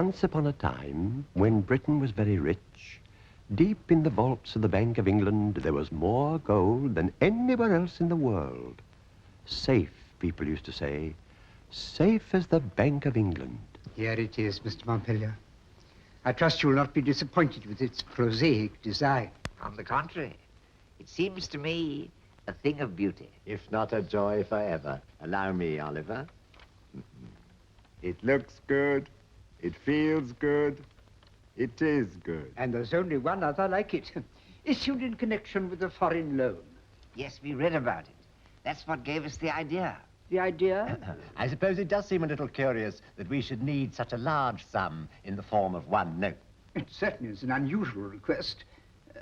Once upon a time, when Britain was very rich, deep in the vaults of the Bank of England, there was more gold than anywhere else in the world. Safe, people used to say, safe as the Bank of England. Here it is, Mr. Montpelier. I trust you will not be disappointed with its prosaic design. On the contrary, it seems to me a thing of beauty. If not a joy forever. Allow me, Oliver. It looks good. It feels good. It is good. And there's only one other like it, issued in connection with a foreign loan. Yes, we read about it. That's what gave us the idea. The idea? I suppose it does seem a little curious that we should need such a large sum in the form of one note. It certainly is an unusual request.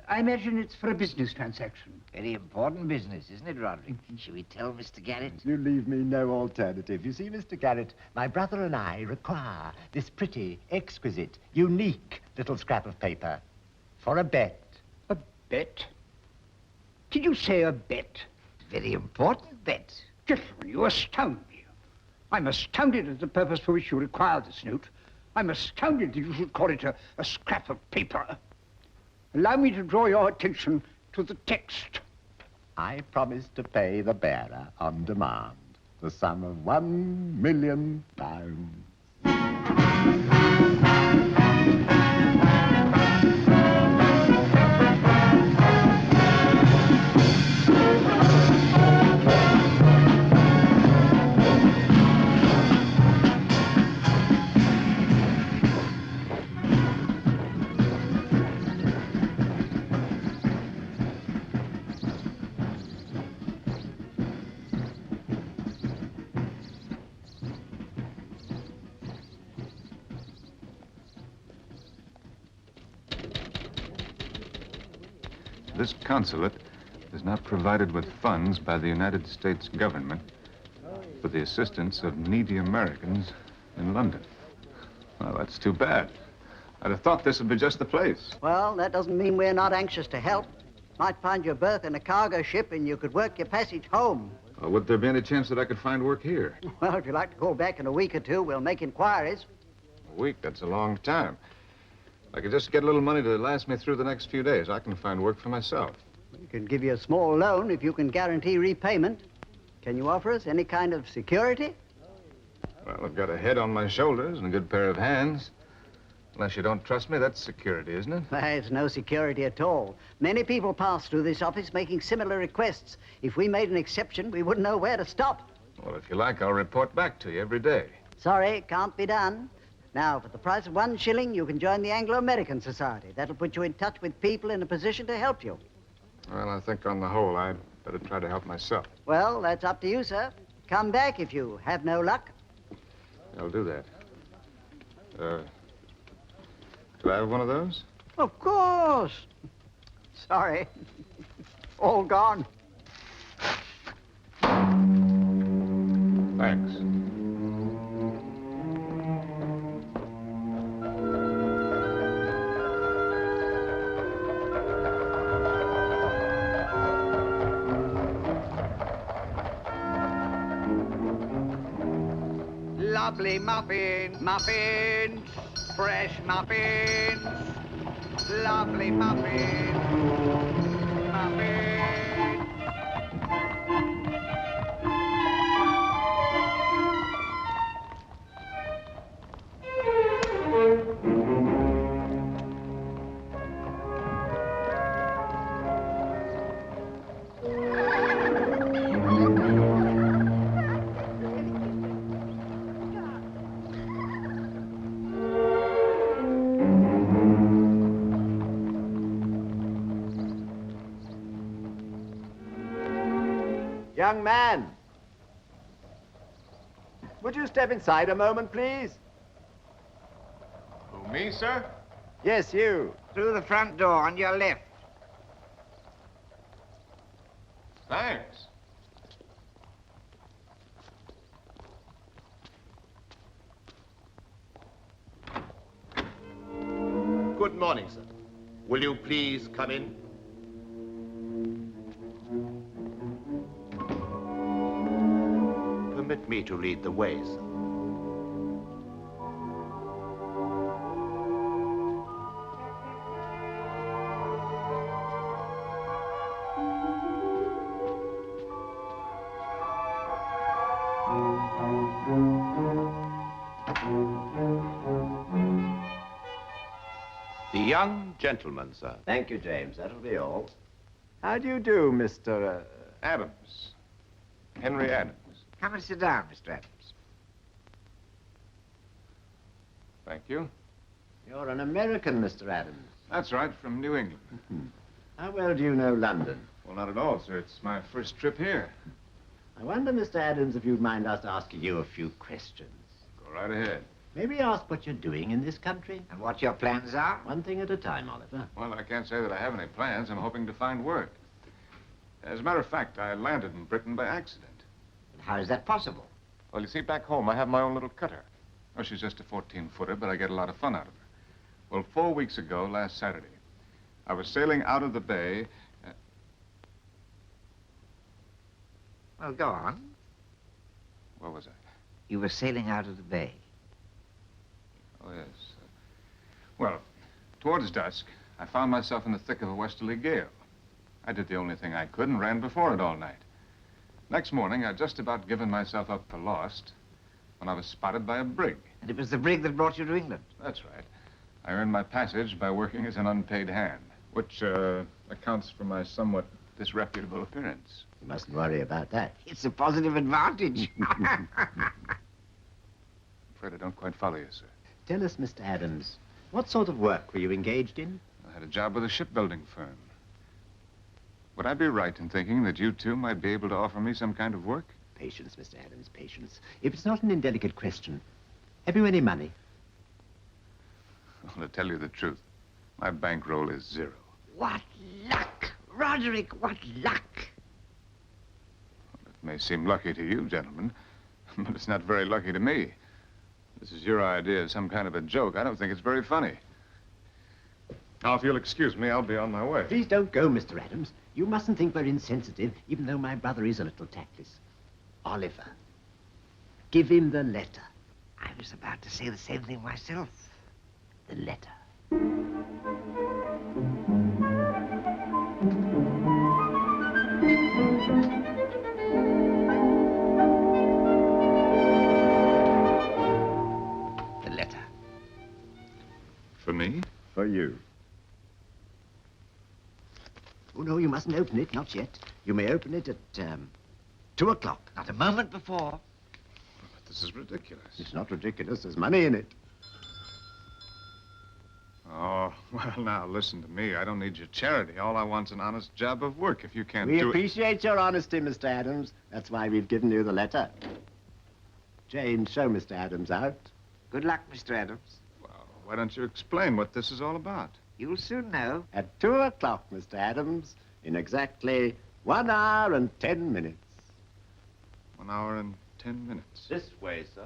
I imagine it's for a business transaction. Very important business, isn't it, Roderick? Shall we tell Mr. Garrett? You leave me no alternative. You see, Mr. Garrett, my brother and I require this pretty, exquisite, unique little scrap of paper for a bet. A bet? Did you say a bet? Very important bet. Gentlemen, you astound me. I'm astounded at the purpose for which you require this note. I'm astounded that you should call it a scrap of paper. Allow me to draw your attention to the text. I promise to pay the bearer on demand the sum of £1,000,000. This consulate is not provided with funds by the United States government for the assistance of needy Americans in London. Well, that's too bad. I'd have thought this would be just the place. Well, that doesn't mean we're not anxious to help. Might find your berth in a cargo ship and you could work your passage home. Would there be any chance that I could find work here? Well, if you'd like to call back in a week or two, we'll make inquiries. A week? That's a long time. I could just get a little money to last me through the next few days. I can find work for myself. We can give you a small loan if you can guarantee repayment. Can you offer us any kind of security? Well, I've got a head on my shoulders and a good pair of hands. Unless you don't trust me, that's security, isn't it? It's no security at all. Many people pass through this office making similar requests. If we made an exception, we wouldn't know where to stop. Well, if you like, I'll report back to you every day. Sorry, can't be done. Now, for the price of 1 shilling, you can join the Anglo-American Society. That'll put you in touch with people in a position to help you. Well, I think on the whole, I'd better try to help myself. Well, that's up to you, sir. Come back if you have no luck. I'll do that. Do I have one of those? Of course. Sorry. All gone. Thanks. Lovely muffins, muffins, fresh muffins, lovely muffins, muffins. Young man, would you step inside a moment, please? Who, me, sir? Yes, you. Through the front door on your left. Thanks. Good morning, sir. Will you please come in? Permit me to lead the way, sir. The young gentleman, sir. Thank you, James. That'll be all. How do you do, Mr. Adams. Henry Adams. Come and sit down, Mr. Adams. Thank you. You're an American, Mr. Adams. That's right, from New England. How well do you know London? Well, not at all, sir. It's my first trip here. I wonder, Mr. Adams, if you'd mind us asking you a few questions. Go right ahead. Maybe ask what you're doing in this country? And what your plans are? One thing at a time, Oliver. Well, I can't say that I have any plans. I'm hoping to find work. As a matter of fact, I landed in Britain by accident. And how is that possible? Well, you see, back home, I have my own little cutter. Oh, she's just a 14-footer, but I get a lot of fun out of her. Well, 4 weeks ago, last Saturday, I was sailing out of the bay. Well, go on. Where was I? You were sailing out of the bay. Oh, yes. Well, towards dusk, I found myself in the thick of a westerly gale. I did the only thing I could and ran before it all night. Next morning, I'd just about given myself up for lost when I was spotted by a brig. And it was the brig that brought you to England. That's right. I earned my passage by working as an unpaid hand, which accounts for my somewhat disreputable appearance. You mustn't worry about that. It's a positive advantage. I'm afraid I don't quite follow you, sir. Tell us, Mr. Adams, what sort of work were you engaged in? I had a job with a shipbuilding firm. Would I be right in thinking that you two might be able to offer me some kind of work? Patience, Mr. Adams, patience. If it's not an indelicate question, have you any money? Well, to tell you the truth, my bankroll is 0. What luck! Roderick, what luck! It may seem lucky to you, gentlemen, but it's not very lucky to me. This is your idea of some kind of a joke. I don't think it's very funny. Now, if you'll excuse me, I'll be on my way. Please don't go, Mr. Adams. You mustn't think we're insensitive, even though my brother is a little tactless. Oliver, give him the letter. I was about to say the same thing myself. The letter. The letter. For me? For you. Oh, no, you mustn't open it, not yet. You may open it at, 2 o'clock. Not a moment before. But this is ridiculous. It's not ridiculous. There's money in it. Oh, well, now, listen to me. I don't need your charity. All I want's an honest job of work. If you can't We do it... appreciate your honesty, Mr. Adams. That's why we've given you the letter. James, show Mr. Adams out. Good luck, Mr. Adams. Well, why don't you explain what this is all about? You'll soon know. At 2 o'clock, Mr. Adams, in exactly 1 hour and 10 minutes. 1 hour and 10 minutes. This way, sir.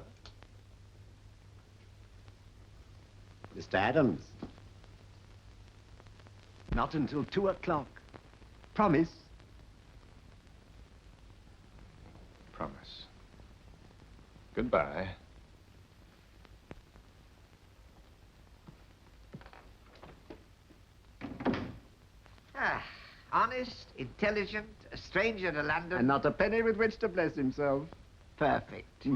Mr. Adams. Not until 2 o'clock. Promise. Promise. Goodbye. Ah, honest, intelligent, a stranger to London. And not a penny with which to bless himself. Perfect.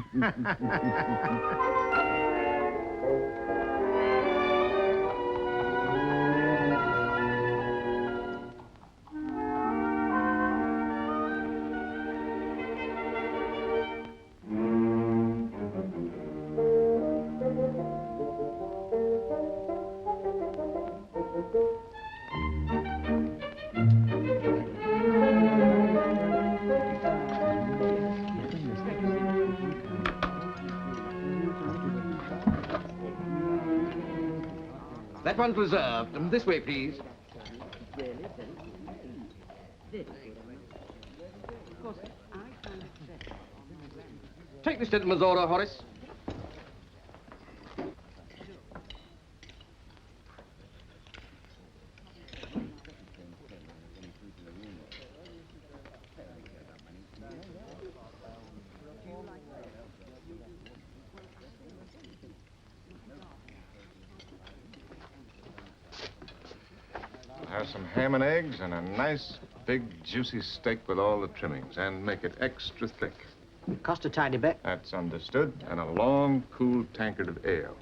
That one's reserved. This way, please. Take this gentleman's order, Horace. Have some ham and eggs and a nice, big, juicy steak with all the trimmings. And make it extra thick. Cost a tidy bit. That's understood. And a long, cool tankard of ale.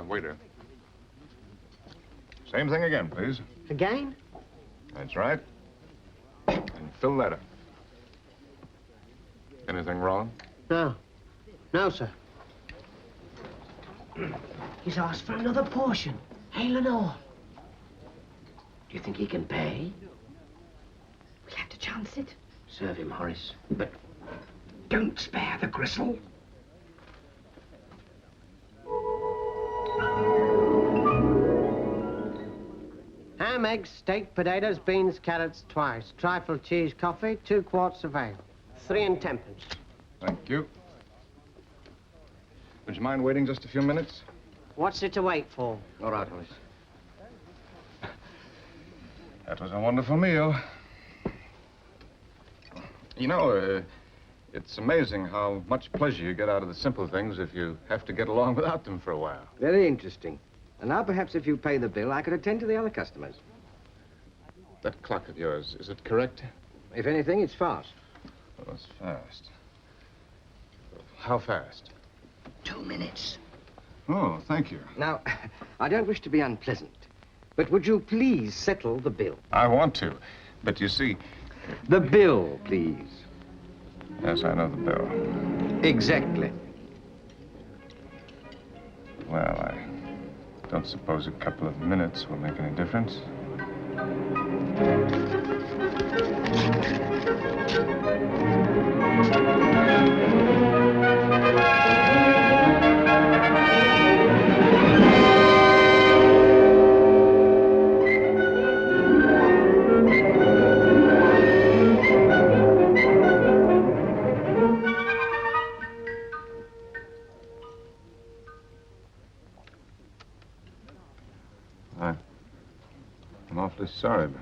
Waiter. Same thing again, please. Again? That's right. And fill that up. Anything wrong? No. No, sir. He's asked for another portion. Ale and all. Do you think he can pay? We'll have to chance it. Serve him, Horace. But Don't spare the gristle. ham, eggs, steak, potatoes, beans, carrots, twice. Trifle cheese, coffee, 2 quarts of ale. 3 and 10 pence. Thank you. Would you mind waiting just a few minutes? What's it to wait for? All right, Horace. That was a wonderful meal. You know, it's amazing how much pleasure you get out of the simple things if you have to get along without them for a while. Very interesting. And now perhaps if you pay the bill, I could attend to the other customers. That clock of yours, is it correct? If anything, it's fast. Well, it's fast. How fast? 2 minutes. Oh, thank you. Now, I don't wish to be unpleasant, but would you please settle the bill? I want to, but you see... The bill, please. Yes, I know the bill. Exactly. Well, I don't suppose a couple of minutes will make any difference. I'm awfully sorry, but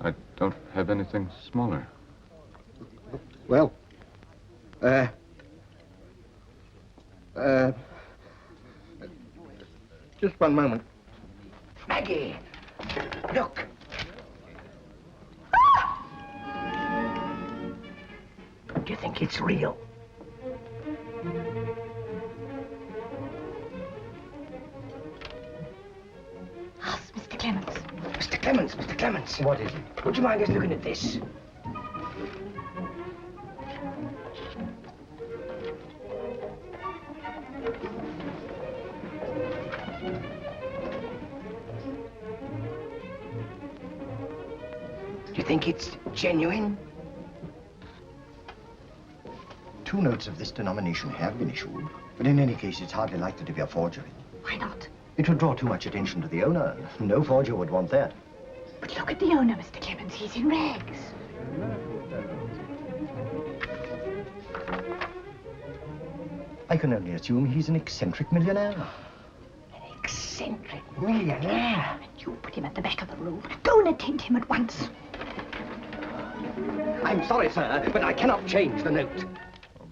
I don't have anything smaller. Well, just one moment. Maggie, look. Do you think it's real? Ask Mr. Clements. Mr. Clements, Mr. Clements. What is it? Would you mind just looking at this? Do you think it's genuine? 2 notes of this denomination have been issued, but in any case, it's hardly likely to be a forgery. Why not? It would draw too much attention to the owner. No forger would want that. But look at the owner, Mr. Clements. He's in rags. I can only assume he's an eccentric millionaire. An eccentric millionaire. And you put him at the back of the room. Go and attend him at once. I'm sorry, sir, but I cannot change the note.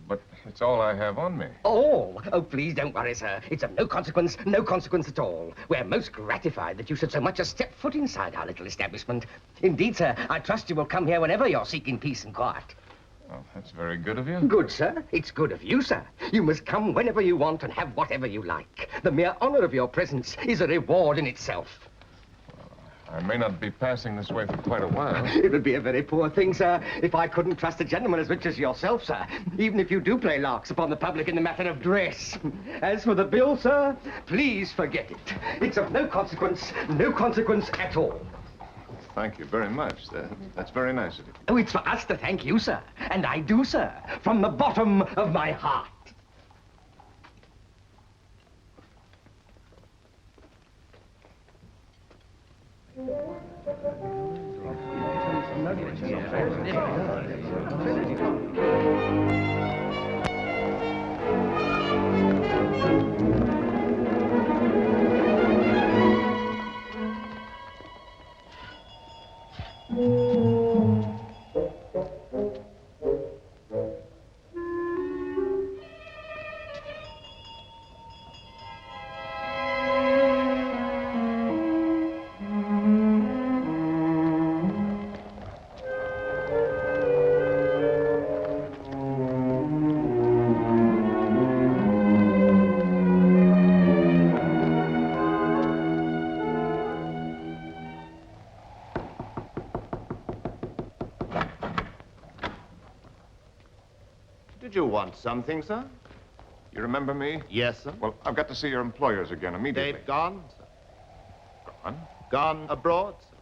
But it's all I have on me. All? Oh, please don't worry, sir. It's of no consequence at all. We're most gratified that you should so much as step foot inside our little establishment. Indeed, sir, I trust you will come here whenever you're seeking peace and quiet. Oh, that's very good of you. Good, sir. It's good of you, sir. You must come whenever you want and have whatever you like. The mere honor of your presence is a reward in itself. I may not be passing this way for quite a while. It would be a very poor thing, sir, if I couldn't trust a gentleman as rich as yourself, sir, even if you do play larks upon the public in the matter of dress. As for the bill, sir, please forget it. It's of no consequence at all. thank you very much. That's very nice of you. Oh, it's for us to thank you, sir. And I do, sir, from the bottom of my heart. Did you want something, sir? You remember me? Yes, sir. Well, I've got to see your employers again immediately. They've gone, sir. Gone? Gone abroad, sir.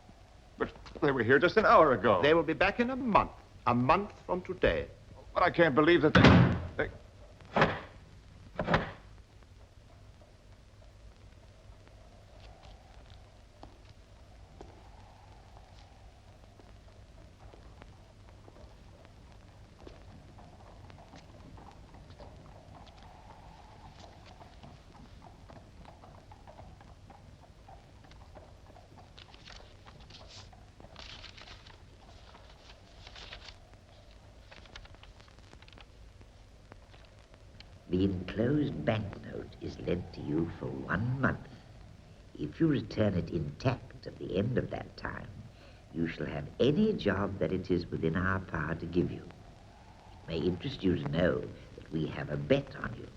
But they were here just an hour ago. They will be back in a month. A month from today. But I can't believe that they... The enclosed banknote is lent to you for 1 month. If you return it intact at the end of that time, you shall have any job that it is within our power to give you. It may interest you to know that we have a bet on you.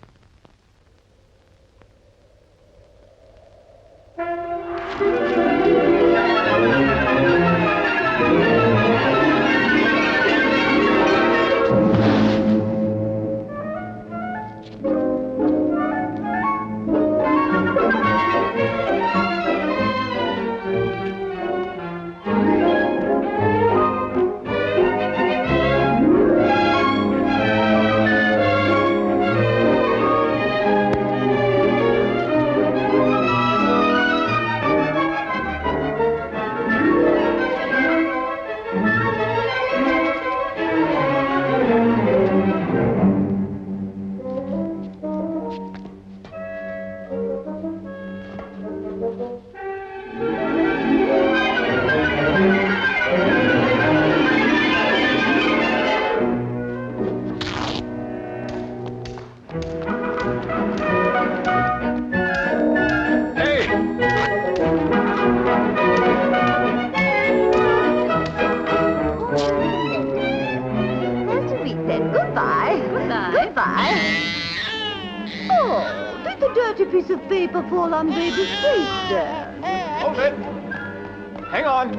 Piece of paper fall on baby's face there. Hold it! Hang on!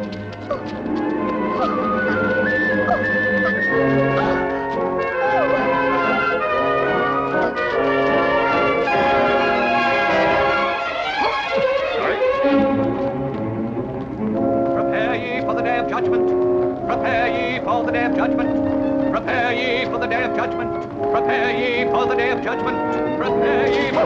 Sorry. Prepare ye for the day of judgment. Prepare ye for the day of judgment. Prepare ye for the day of judgment. Prepare ye for the day of judgment. Prepare ye for...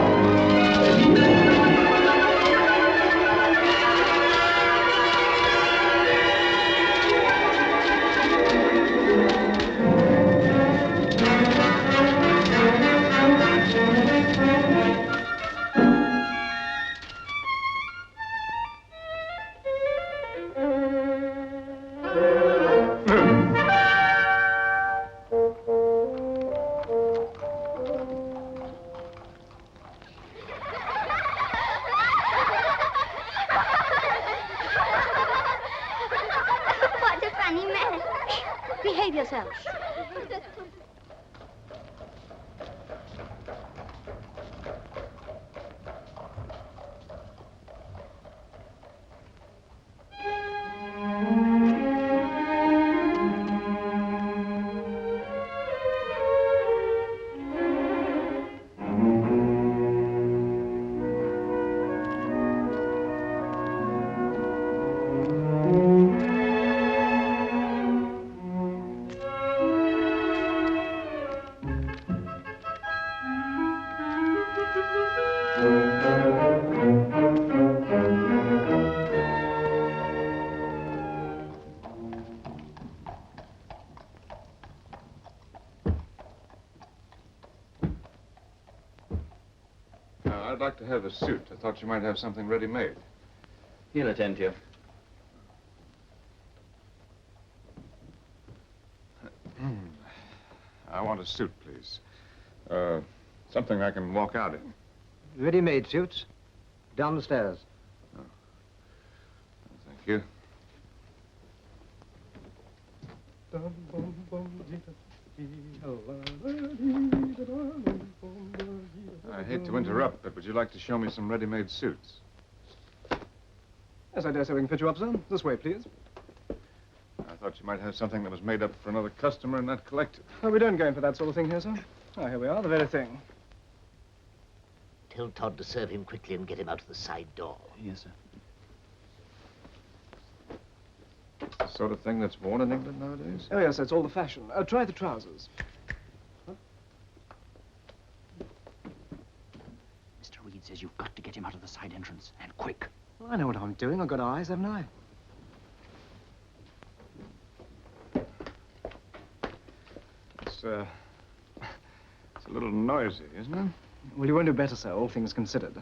Behave yourselves. I'd like to have a suit. I thought you might have something ready-made. He'll attend to you. I want a suit, please. Something I can walk out in. Ready-made suits. Down the stairs. Oh. Thank you. I hate to interrupt, but would you like to show me some ready-made suits? Yes, I dare say we can fit you up, sir. This way, please. I thought you might have something that was made up for another customer and not collected. Oh, we don't go in for that sort of thing here, sir. Oh, here we are, the very thing. Tell Todd to serve him quickly and get him out of the side door. Yes, sir. The sort of thing that's worn in England nowadays? Oh, yes, that's all the fashion. Try the trousers. Mr. Reed says you've got to get him out of the side entrance, and quick. Well, I know what I'm doing. I've got eyes, haven't I? It's a little noisy, isn't it? Well, you won't do better, sir, all things considered.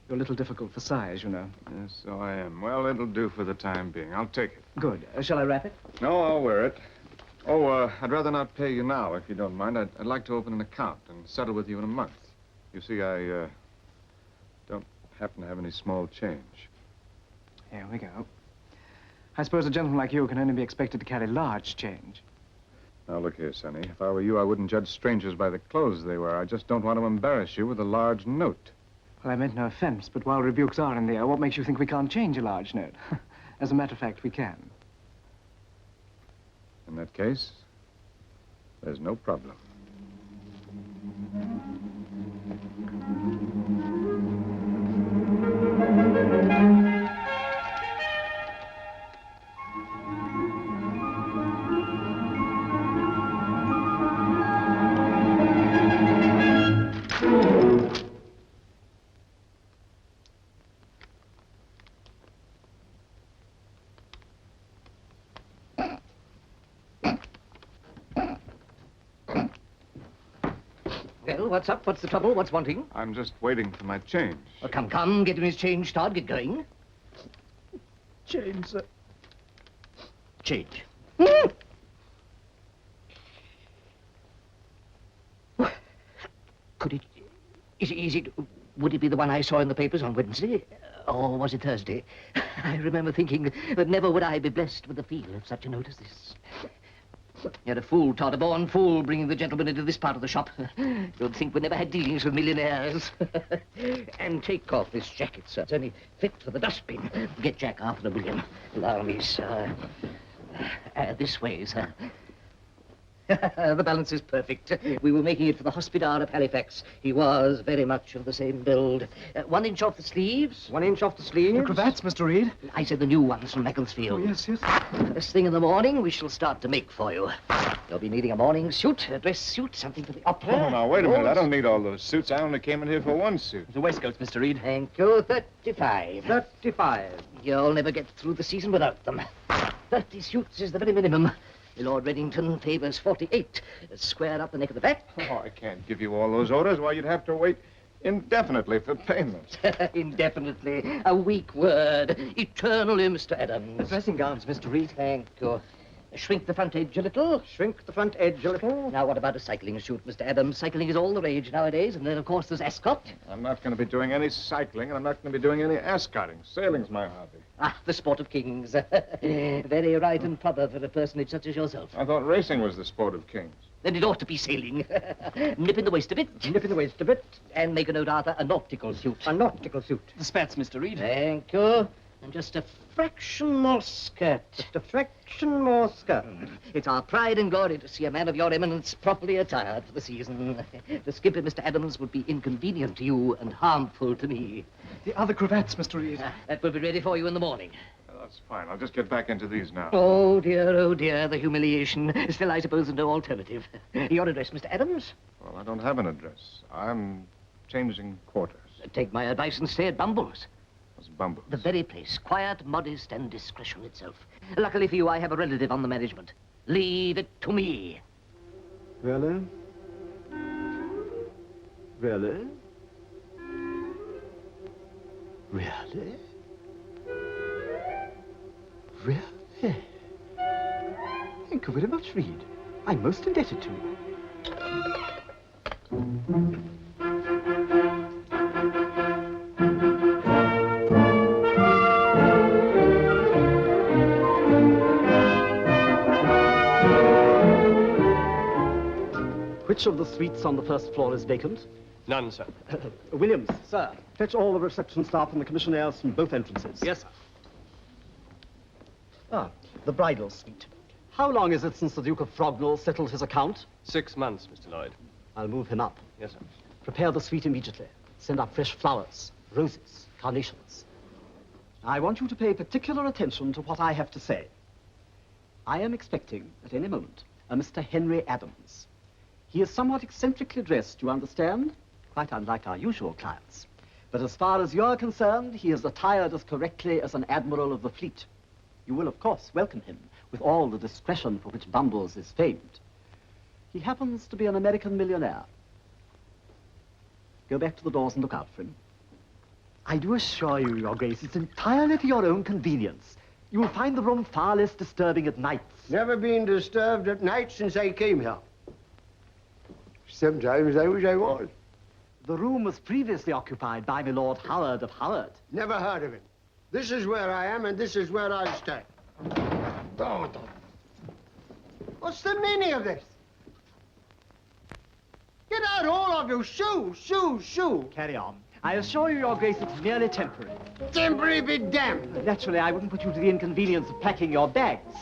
You're a little difficult for size, you know. Yes, so I am. Well, it'll do for the time being. I'll take it. Good. Shall I wrap it? No, I'll wear it. Oh, I'd rather not pay you now, if you don't mind. I'd like to open an account and settle with you in a month. You see, I don't happen to have any small change. Here we go. I suppose a gentleman like you can only be expected to carry large change. Now, look here, Sonny. If I were you, I wouldn't judge strangers by the clothes they wear. I just don't want to embarrass you with a large note. Well, I meant no offense, but while rebukes are in the air, what makes you think we can't change a large note? As a matter of fact, we can. In that case, there's no problem. Well, what's up? What's the trouble? What's wanting? I'm just waiting for my change. Oh, come, get him his change, Todd. Get going. Change, sir. Change. Could it... Would it be the one I saw in the papers on Wednesday? Or was it Thursday? I remember thinking that never would I be blessed with the feel of such a note as this. You're a fool, Todd, a born fool, bringing the gentleman into this part of the shop. You'd think we never had dealings with millionaires. And take off this jacket, sir. It's only fit for the dustbin. Get Jack $500,000. Allow me, sir. This way, sir. The balance is perfect. We were making it for the Hospodar of Halifax. He was very much of the same build. 1 inch off the sleeves. 1 inch off the sleeves. The cravats, Mr. Reed? I said the new ones from Macclesfield. Oh, yes, yes. First thing in the morning, we shall start to make for you. You'll be needing a morning suit, a dress suit, something for the opera. Oh, now, wait a minute. I don't need all those suits. I only came in here for one suit. The waistcoats, Mr. Reed. Thank you. 35. 35. You'll never get through the season without them. 30 suits is the very minimum. Lord Reddington favors 48. Square up the neck of the back. Oh, I can't give you all those orders. Why, you'd have to wait indefinitely for payment. Indefinitely. A weak word. Eternally, Mr. Adams. Dressing gowns, Mr. Reed. Thank you. Shrink the front edge a little. Shrink the front edge a little. Now, what about a cycling suit, Mr. Adams? Cycling is all the rage nowadays. And then, of course, there's Ascot. I'm not going to be doing any cycling, and I'm not going to be doing any ascotting. Sailing's my hobby. Ah, the sport of kings. Very right and proper for a personage such as yourself. I thought racing was the sport of kings. Then it ought to be sailing. Nip in the waist a bit. Nip in the waist a bit. And make a note, Arthur, a nautical suit. A nautical suit. The spats, Mr. Reed. Thank you. And just a fraction more skirt. Just a fraction more skirt. It's our pride and glory to see a man of your eminence properly attired for the season. To skip it, Mr. Adams, would be inconvenient to you and harmful to me. The other cravats, Mr. Reed. That will be ready for you in the morning. That's fine. I'll just get back into these now. Oh, dear, the humiliation. Still, I suppose there's no alternative. Your address, Mr. Adams? Well, I don't have an address. I'm changing quarters. Take my advice and stay at Bumble's. What's Bumble's? The very place. Quiet, modest, and discretion itself. Luckily for you, I have a relative on the management. Leave it to me. Really? Really? Really? Really? Thank you very much, Reed. I'm most indebted to you. Which of the suites on the first floor is vacant? None, sir. Williams. Sir. Fetch all the reception staff and the commissionaires from both entrances. Yes, sir. Ah, the bridal suite. How long is it since the Duke of Frognall settled his account? 6 months, Mr. Lloyd. I'll move him up. Yes, sir. Prepare the suite immediately. Send up fresh flowers, roses, carnations. I want you to pay particular attention to what I have to say. I am expecting, at any moment, a Mr. Henry Adams. He is somewhat eccentrically dressed, you understand? Quite unlike our usual clients. But as far as you're concerned, he is attired as correctly as an admiral of the fleet. You will, of course, welcome him with all the discretion for which Bumbles is famed. He happens to be an American millionaire. Go back to the doors and look out for him. I do assure you, Your Grace, it's entirely to your own convenience. You will find the room far less disturbing at nights. Never been disturbed at night since I came here. Sometimes I wish I was. The room was previously occupied by my Lord Howard of Howard. Never heard of him. This is where I am, and this is where I stay. What's the meaning of this? Get out, all of you! Shoo, shoo, shoo! Carry on. I assure you, Your Grace, it's merely temporary. Temporary be damned! Naturally, I wouldn't put you to the inconvenience of packing your bags.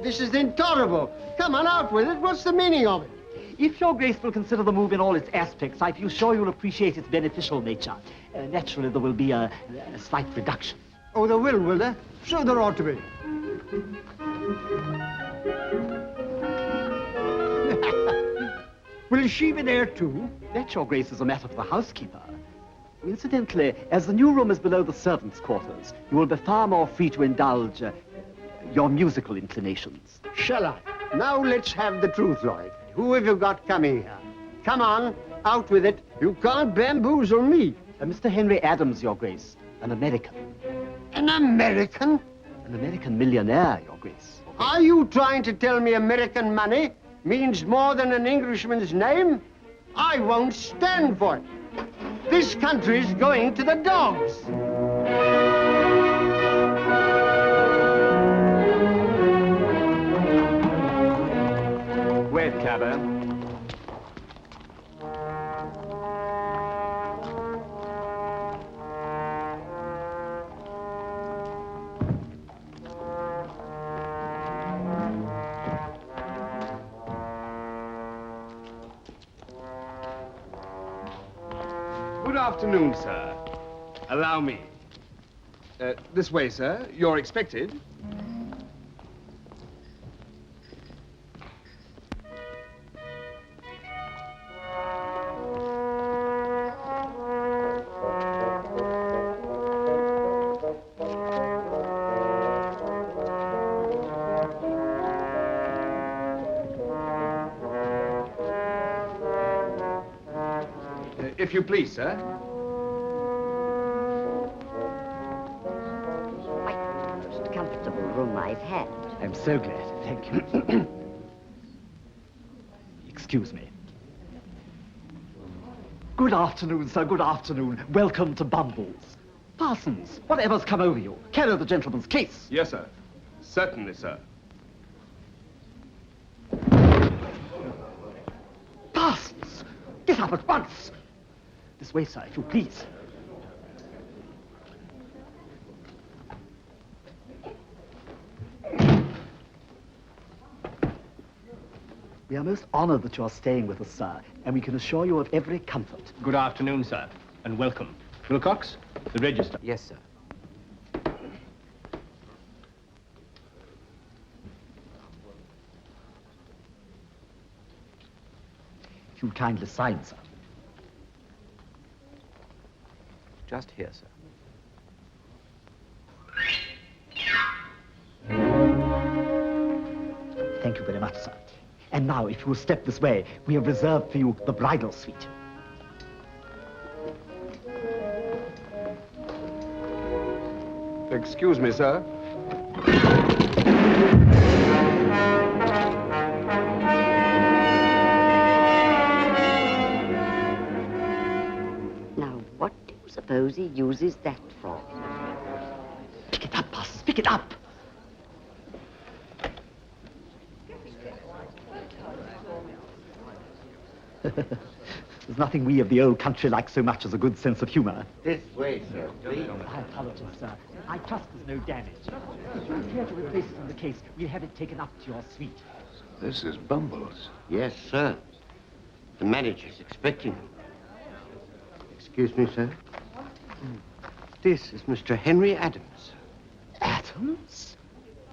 This is intolerable. Come on, out with it. What's the meaning of it? If Your Grace will consider the move in all its aspects, I feel sure you'll appreciate its beneficial nature. Naturally, there will be a slight reduction. Oh, there will there? So there ought to be. Will she be there, too? That, Your Grace, is a matter for the housekeeper. Incidentally, as the new room is below the servants' quarters, you will be far more free to indulge your musical inclinations. Shall I? Now let's have the truth, Lloyd. Who have you got coming here? Come on, out with it. You can't bamboozle me. Mr. Henry Adams, Your Grace, an American. An American? An American millionaire, Your Grace. Are you trying to tell me American money means more than an Englishman's name? I won't stand for it. This country's going to the dogs. Wait, cabby. Good afternoon, sir. Allow me. This way, sir. You're expected. If you please, sir. Quite the most comfortable room I've had. I'm so glad. Thank you. Excuse me. Good afternoon, sir. Good afternoon. Welcome to Bumbles. Parsons, whatever's come over you? Carry the gentleman's case. Yes, sir. Certainly, sir. Parsons, get up at once. This way, sir, if you please. We are most honored that you are staying with us, sir, and we can assure you of every comfort. Good afternoon, sir, and welcome. Wilcox, the register. Yes, sir. If you'll kindly sign, sir. Just here, sir. Thank you very much, sir. And now, if you will step this way, we have reserved for you the bridal suite. Excuse me, sir. Now, what do you suppose he uses that for? Pick it up, Parsons, pick it up. There's nothing we of the old country like so much as a good sense of humor. This way, sir, please. I apologize, sir. I trust there's no damage. If you care to replace it in the case, we'll have it taken up to your suite. This is Bumbles. Yes, sir. The manager's expecting him. Excuse me, sir. This is Mr. Henry Adams. Adams?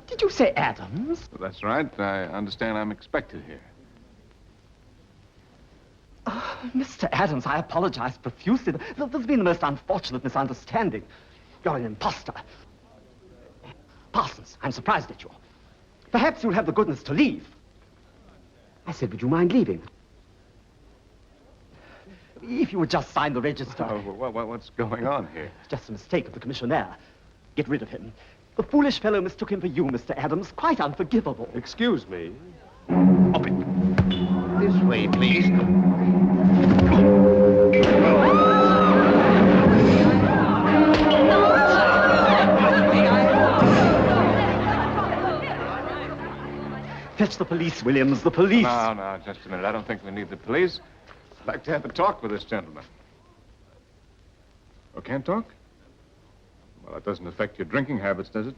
Did you say Adams? That's right. I understand I'm expected here. Oh, Mr. Adams, I apologize profusely. There's been the most unfortunate misunderstanding. You're an imposter. Parsons, I'm surprised at you. Perhaps you'll have the goodness to leave. I said, would you mind leaving? If you would just sign the register. Oh, what's going on here? Just a mistake of the commissionaire. Get rid of him. The foolish fellow mistook him for you, Mr. Adams. Quite unforgivable. Excuse me. Up it. This way, please. Fetch the police, Williams, the police. No, just a minute. I don't think we need the police. I'd like to have a talk with this gentleman. Oh, can't talk? Well, that doesn't affect your drinking habits, does it?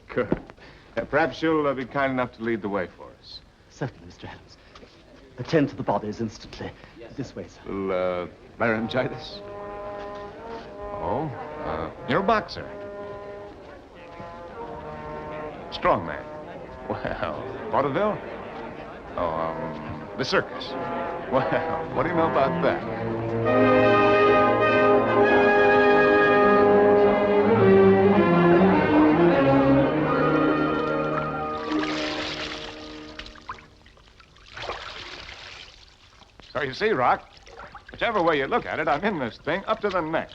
Good. Perhaps you'll be kind enough to lead the way for us. Certainly, Mr. Adams. Attend to the bodies instantly. This way, sir. Will, laryngitis? Oh, you're a boxer. Strong man. Well, vaudeville? Oh, the circus. Well, what do you know about that? So you see, Rock, whichever way you look at it, I'm in this thing up to the neck.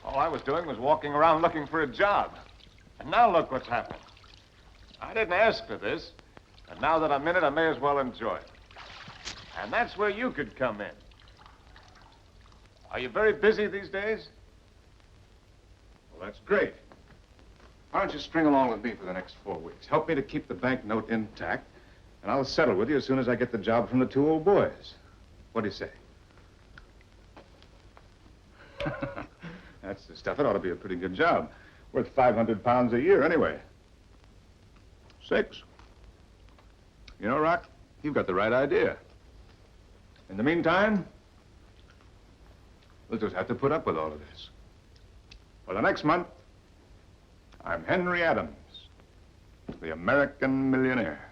All I was doing was walking around looking for a job. And now look what's happened. I didn't ask for this, and now that I'm in it, I may as well enjoy it. And that's where you could come in. Are you very busy these days? Well, that's great. Why don't you string along with me for the next 4 weeks? Help me to keep the banknote intact, and I'll settle with you as soon as I get the job from the 2 old boys. What do you say? That's the stuff. It ought to be a pretty good job. Worth 500 pounds a year, anyway. 6. You know, Rock, you've got the right idea. In the meantime, we'll just have to put up with all of this. For the next month, I'm Henry Adams, the American millionaire.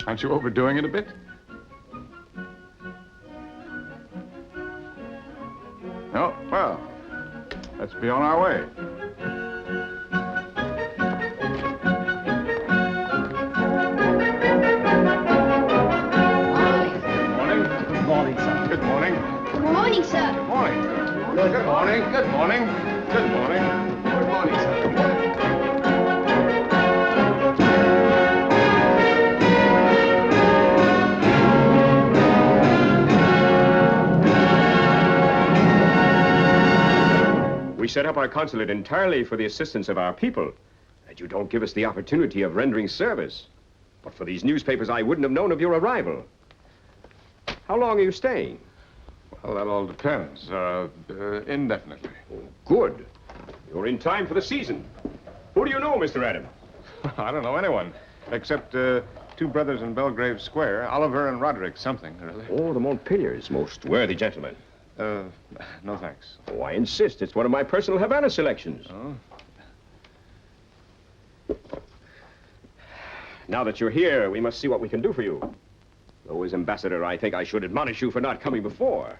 Aren't you overdoing it a bit? No? Well, let's be on our way. Good morning, sir. Good morning. Good morning, sir. Good morning. Good morning. Good morning. Good morning. Good morning, sir. Good morning. We set up our consulate entirely for the assistance of our people, and you don't give us the opportunity of rendering service. But for these newspapers, I wouldn't have known of your arrival. How long are you staying? Well, that all depends. Indefinitely. Oh, good. You're in time for the season. Who do you know, Mr. Adams? I don't know anyone. Except 2 brothers in Belgrave Square, Oliver and Roderick something or other. Oh, the Montpeliers, most worthy gentlemen. No thanks. Oh, I insist. It's one of my personal Havana selections. Oh? Now that you're here, we must see what we can do for you. Though as ambassador, I think I should admonish you for not coming before.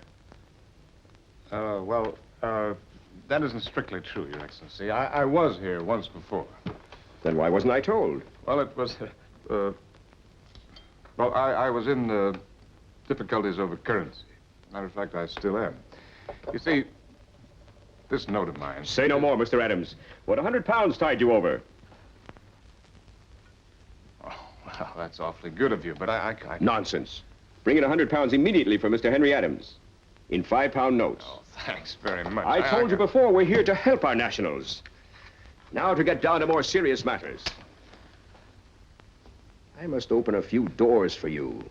That isn't strictly true, Your Excellency. I was here once before. Then why wasn't I told? Well, it was, I was in difficulties over currency. Matter of fact, I still am. You see, this note of mine... Say no more, Mr. Adams. What, 100 pounds tied you over? Oh, well, that's awfully good of you, but I... Nonsense. Bring in 100 pounds immediately for Mr. Henry Adams. In 5-pound notes. Oh, thanks very much. I told you before, we're here to help our nationals. Now to get down to more serious matters. I must open a few doors for you.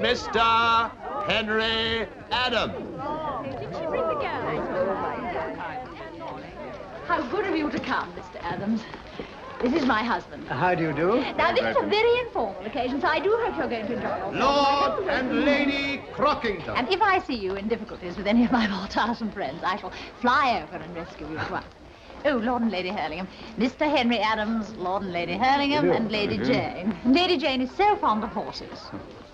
Mr. Henry Adams. How good of you to come, Mr. Adams. This is my husband. How do you do? Now, this is a very informal occasion, so I do hope you're going to enjoy yourself. Lord and Lady Crockington. And if I see you in difficulties with any of my more tiresome friends, I shall fly over and rescue you at once. Oh, Lord and Lady Hurlingham. Mr. Henry Adams, Lord and Lady Hurlingham, and Lady Jane. Lady Jane is so fond of horses.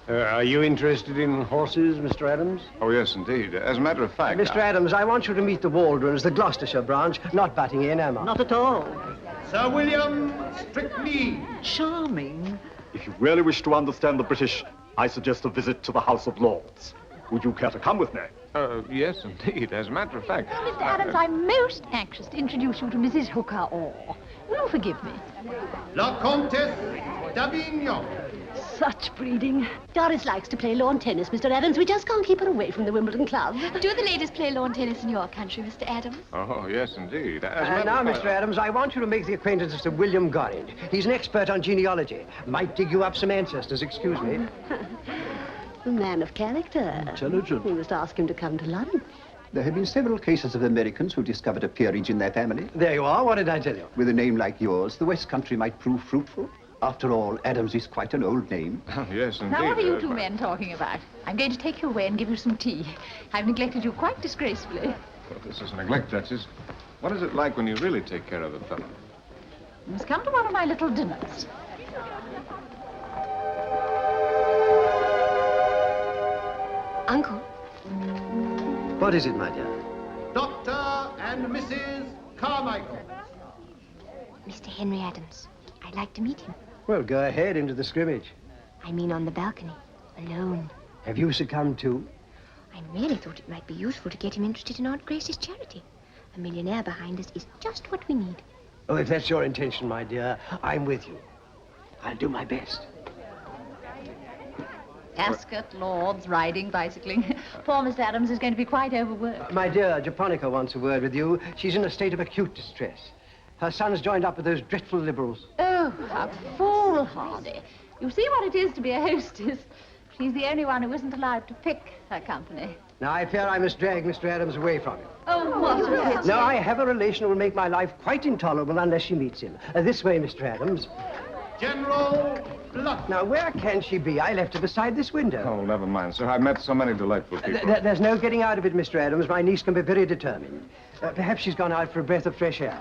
Are you interested in horses, Mr. Adams? Oh, yes, indeed. As a matter of fact... Mr. Adams, I want you to meet the Waldrons, the Gloucestershire branch, not butting in, am I? Not at all. Sir William Strictly. Charming. If you really wish to understand the British, I suggest a visit to the House of Lords. Would you care to come with me? Yes, indeed. As a matter of fact... Well, Mr. Adams, I'm most anxious to introduce you to Mrs. Hooker Orr. Will you forgive me? La Comtesse d'Avignon. Such breeding. Doris likes to play lawn tennis, Mr. Adams. We just can't keep her away from the Wimbledon Club. Do the ladies play lawn tennis in your country, Mr. Adams? Oh, yes, indeed. Now, Mr. Adams, I want you to make the acquaintance of Sir William Gorringe. He's an expert on genealogy. Might dig you up some ancestors, excuse me. A man of character. Intelligent. We must ask him to come to lunch. There have been several cases of Americans who discovered a peerage in their family. There you are. What did I tell you? With a name like yours, the West Country might prove fruitful. After all, Adams is quite an old name. Oh, yes, indeed. Now, what are you two men talking about? I'm going to take you away and give you some tea. I've neglected you quite disgracefully. Well, this is neglect, Duchess. What is it like when you really take care of a fellow? You must come to one of my little dinners. Uncle. What is it, my dear? Dr. and Mrs. Carmichael. Mr. Henry Adams. I'd like to meet him. Well, go ahead into the scrimmage. I mean on the balcony, alone. Have you succumbed too? I really thought it might be useful to get him interested in Aunt Grace's charity. A millionaire behind us is just what we need. Oh, if that's your intention, my dear, I'm with you. I'll do my best. Ascot, Lords, riding, bicycling. Poor Mr. Adams is going to be quite overworked. My dear, Japonica wants a word with you. She's in a state of acute distress. Her son's joined up with those dreadful liberals. Oh, how foolhardy. You see what it is to be a hostess. She's the only one who isn't allowed to pick her company. Now, I fear I must drag Mr. Adams away from him. Oh, what a pity. Now, I have a relation who will make my life quite intolerable unless she meets him. This way, Mr. Adams. General Blunt. Now, where can she be? I left her beside this window. Oh, never mind, sir. I've met so many delightful people. There's no getting out of it, Mr. Adams. My niece can be very determined. Perhaps she's gone out for a breath of fresh air.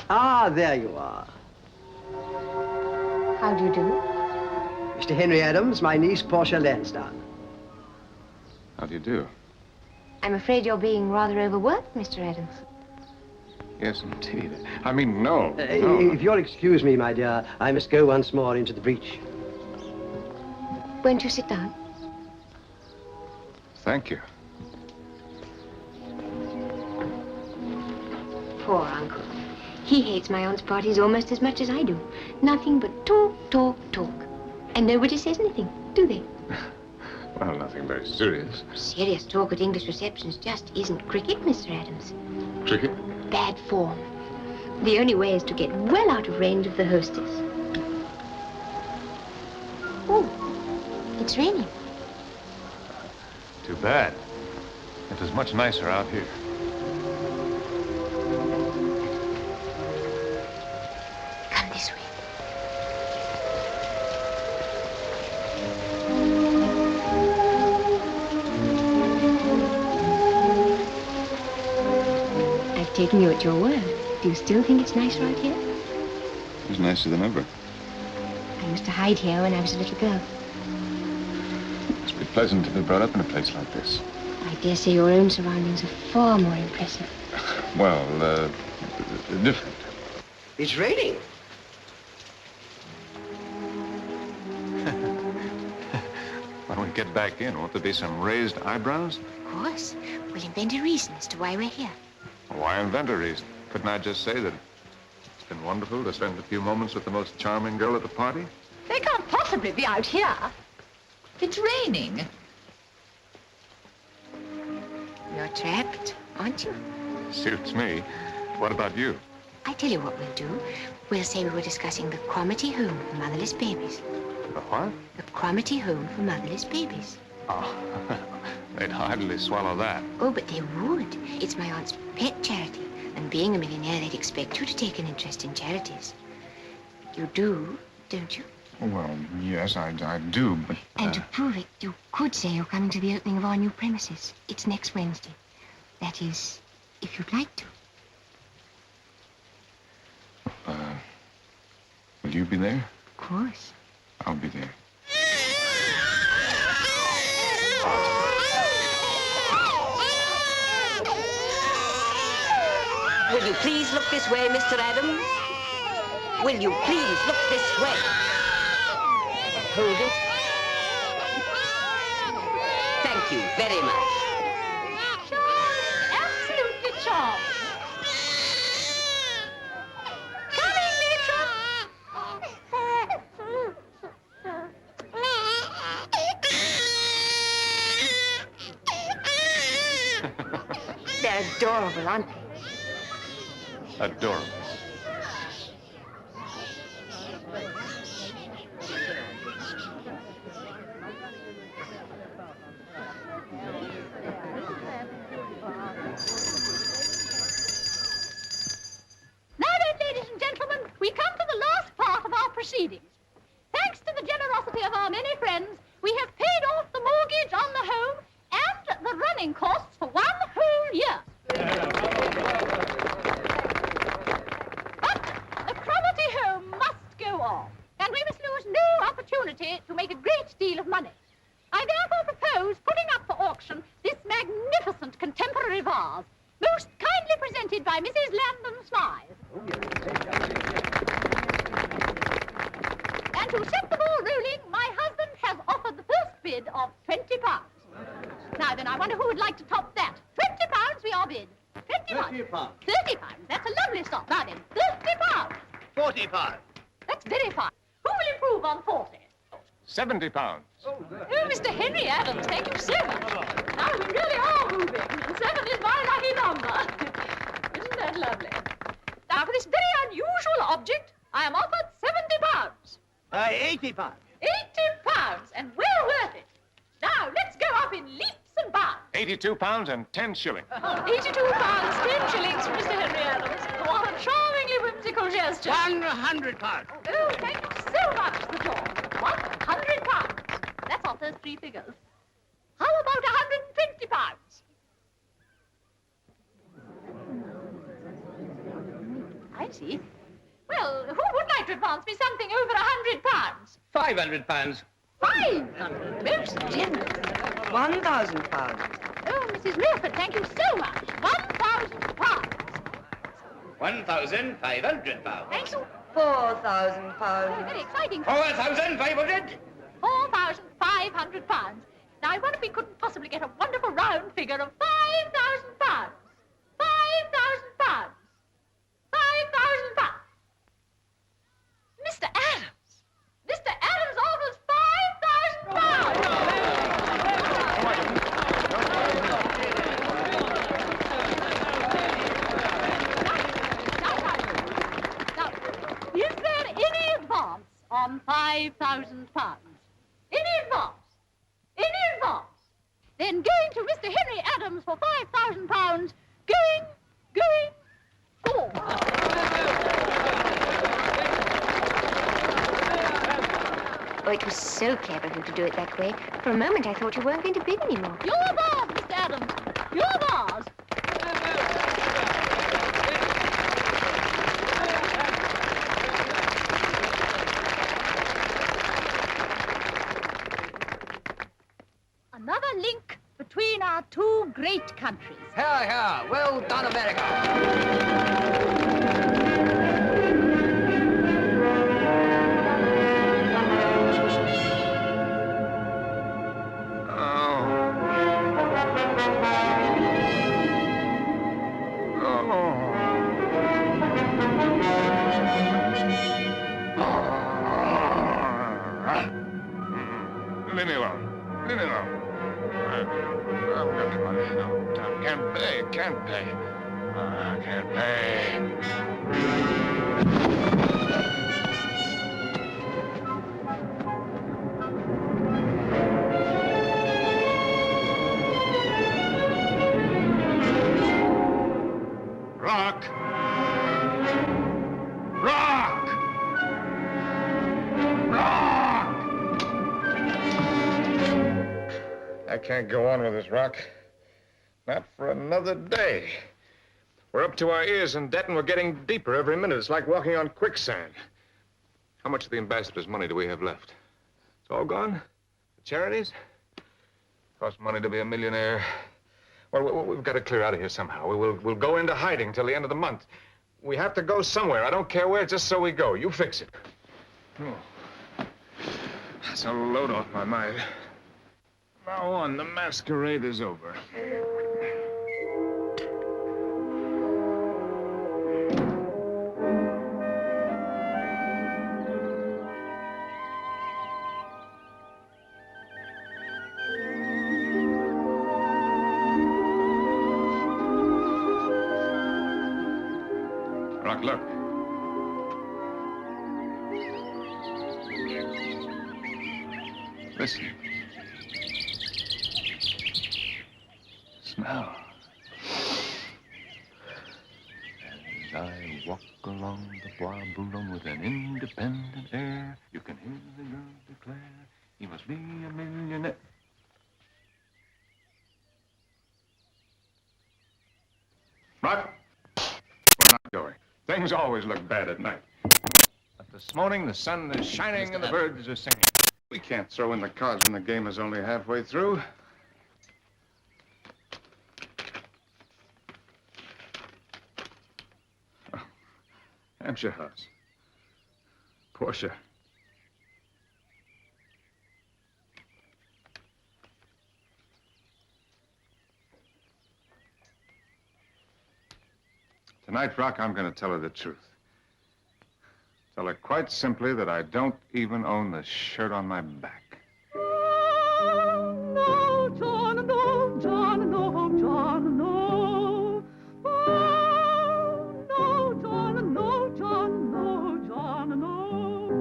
Ah, there you are. How do you do? Mr. Henry Adams, my niece, Portia Lansdowne. How do you do? I'm afraid you're being rather overworked, Mr. Adams. Yes, indeed. I mean, no. If you'll excuse me, my dear, I must go once more into the breach. Won't you sit down? Thank you. Poor uncle. He hates my aunt's parties almost as much as I do. Nothing but talk, talk, talk. And nobody says anything, do they? Well, nothing very serious. Serious talk at English receptions just isn't cricket, Mr. Adams. Cricket? Bad form. The only way is to get well out of range of the hostess. Oh, it's raining. Too bad. It was much nicer out here. Come this way. I've taken you at your word. Do you still think it's nice right here? It was nicer than ever. I used to hide here when I was a little girl. It must be pleasant to be brought up in a place like this. I dare say your own surroundings are far more impressive. Well, different. It's raining. When we get back in, won't there be some raised eyebrows? Of course. We'll invent a reason as to why we're here. Why invent a reason? Couldn't I just say that it's been wonderful to spend a few moments with the most charming girl at the party? They can't possibly be out here. It's raining. You're trapped, aren't you? Suits me. What about you? I tell you what we'll do. We'll say we were discussing the Cromarty Home for Motherless Babies. The what? The Cromarty Home for Motherless Babies. Oh, they'd hardly swallow that. Oh, but they would. It's my aunt's pet charity. And being a millionaire, they'd expect you to take an interest in charities. You do, don't you? Well, yes, I do, but... And to prove it, you could say you're coming to the opening of our new premises. It's next Wednesday. That is, if you'd like to. Will you be there? Of course. I'll be there. Will you please look this way, Mr. Adams? Will you please look this way? Hold it. Thank you very much. Absolutely charming. Coming, Mitra. They're adorable, aren't they? Adorable. Now then, ladies and gentlemen, we come to the last part of our proceedings. Thanks to the generosity of our many friends, we have paid off the mortgage on the home and the running costs for 1 whole year. But the Cromarty home must go on, and we must lose no opportunity to make a great deal of money. I therefore propose putting up for auction this magnificent contemporary vase, most kindly presented by Mrs. Landon Smythe. And to set the ball rolling, my husband has offered the first bid of £20. Now then, I wonder who would like to top that. £20 we are bid. 21. £30. £30. That's a lovely stop. Now then, £30. £40. That's very fine. Who will improve on 40? £70. Oh, Mr. Henry Adams, thank you so much. Now we really are moving, and 7 is my lucky number. Isn't that lovely? Now, for this very unusual object, I am offered £70. £80. £80, and well worth it. Now, let's go up in leaps and bounds. £82 and 10 shillings. £82, 10 shillings from Mr. Henry Adams. What a charmingly whimsical gesture. £100. Oh, thank you so much, Sir George. £100. That's off those 3 figures. How about £120? I see. Well, who would like to advance me something over £100? £500. 500. Most generous. £1,000. Oh, Mrs. Milford, thank you so much. £1,000. £1,500. Thank you. £4,000. Very exciting. 4,500. £4,500. Now, I wonder if we couldn't possibly get a wonderful round figure of £5,000. £5,000. £5,000. Mr. Adams! Mr. Adams offers £5,000. Now, is there any advance on £5,000? Adams for £5,000. Going, go. Oh, it was so clever of you to do it that way. For a moment, I thought you weren't going to bid anymore. You're bars, Mr. Adams. You're bars. Another link between our two great countries. Here, here. Well done, America. Leave me alone. Leave me alone. I've got the money. No, I can't pay. Can't pay. I can't pay. Rock! Rock! Rock! I can't go on with this, Rock. Not for another day. We're up to our ears in debt, and we're getting deeper every minute. It's like walking on quicksand. How much of the ambassador's money do we have left? It's all gone? The charities? Costs money to be a millionaire. Well, we've got to clear out of here somehow. We'll go into hiding till the end of the month. We have to go somewhere. I don't care where, just so we go. You fix it. Oh. That's a load off my mind. Now on, the masquerade is over. Rock, look. Listen. Smell. As I walk along the Bois Boulogne with an independent air, you can hear the girl declare he must be a millionaire. Rock, we're not going. Things always look bad at night. But this morning, the sun is shining and the birds are singing. We can't throw in the cards when the game is only halfway through. Oh, Hampshire House. Portia. Tonight, Rock, I'm going to tell her the truth. Tell her quite simply that I don't even own the shirt on my back. No, John, no, John, no, John, no. Oh, no, John, no, John, no, John, no.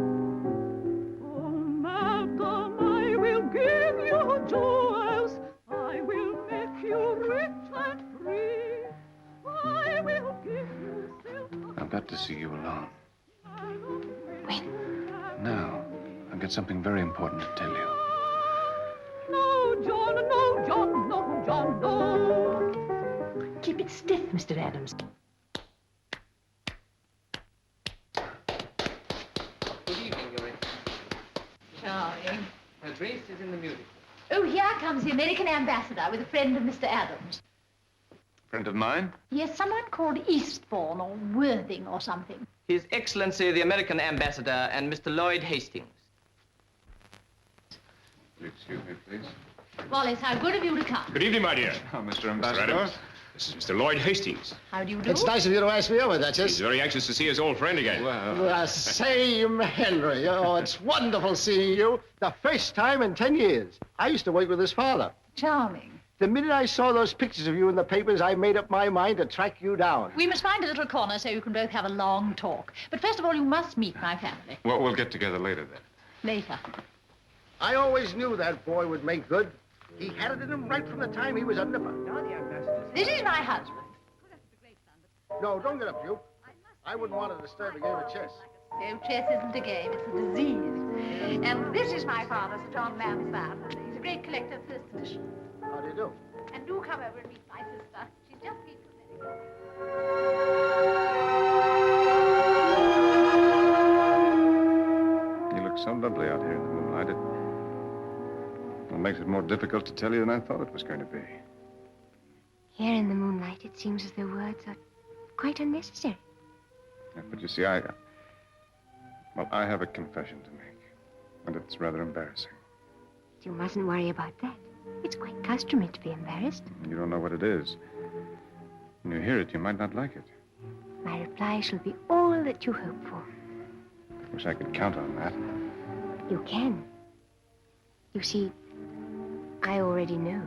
Oh, madam, I will give you jewels. I will make you rich and free. I will give you silver. I've got to see you alone. When? Now, I've got something very important to tell you. No, John, no, John, no, John, no. Keep it stiff, Mr. Adams. Good evening, Your Excellency. Charming. Her Grace is in the music. Oh, here comes the American ambassador with a friend of Mr. Adams. Friend of mine? Yes, someone called Eastbourne or Worthing or something. His Excellency, the American ambassador, and Mr. Lloyd Hastings. Excuse me, please. Wallace, how good of you to come. Good evening, my dear. Oh, Mr. Ambassador. This is Mr. Lloyd Hastings. How do you do? It's nice of you to ask me over, Duchess. He's very anxious to see his old friend again. Same, Henry. Oh, it's wonderful seeing you. The first time in 10 years. I used to work with his father. Charming. The minute I saw those pictures of you in the papers, I made up my mind to track you down. We must find a little corner so you can both have a long talk. But first of all, you must meet my family. Well, we'll get together later, then. Later. I always knew that boy would make good. He had it in him right from the time he was a nipper. This is my husband. No, don't get up, Duke. I wouldn't want to disturb a game of chess. Oh, chess isn't a game, it's a disease. And this is my father, Sir John Lansdowne. He's a great collector of first edition. How do you do? And do come over and meet my sister. She's just been to America. You look so lovely out here in the moonlight. It makes it more difficult to tell you than I thought it was going to be. Here in the moonlight, it seems as though words are quite unnecessary. Yeah, but you see, well, I have a confession to make, and it's rather embarrassing. You mustn't worry about that. It's quite customary to be embarrassed. You don't know what it is. When you hear it, you might not like it. My reply shall be all that you hope for. I wish I could count on that. You can. You see, I already know.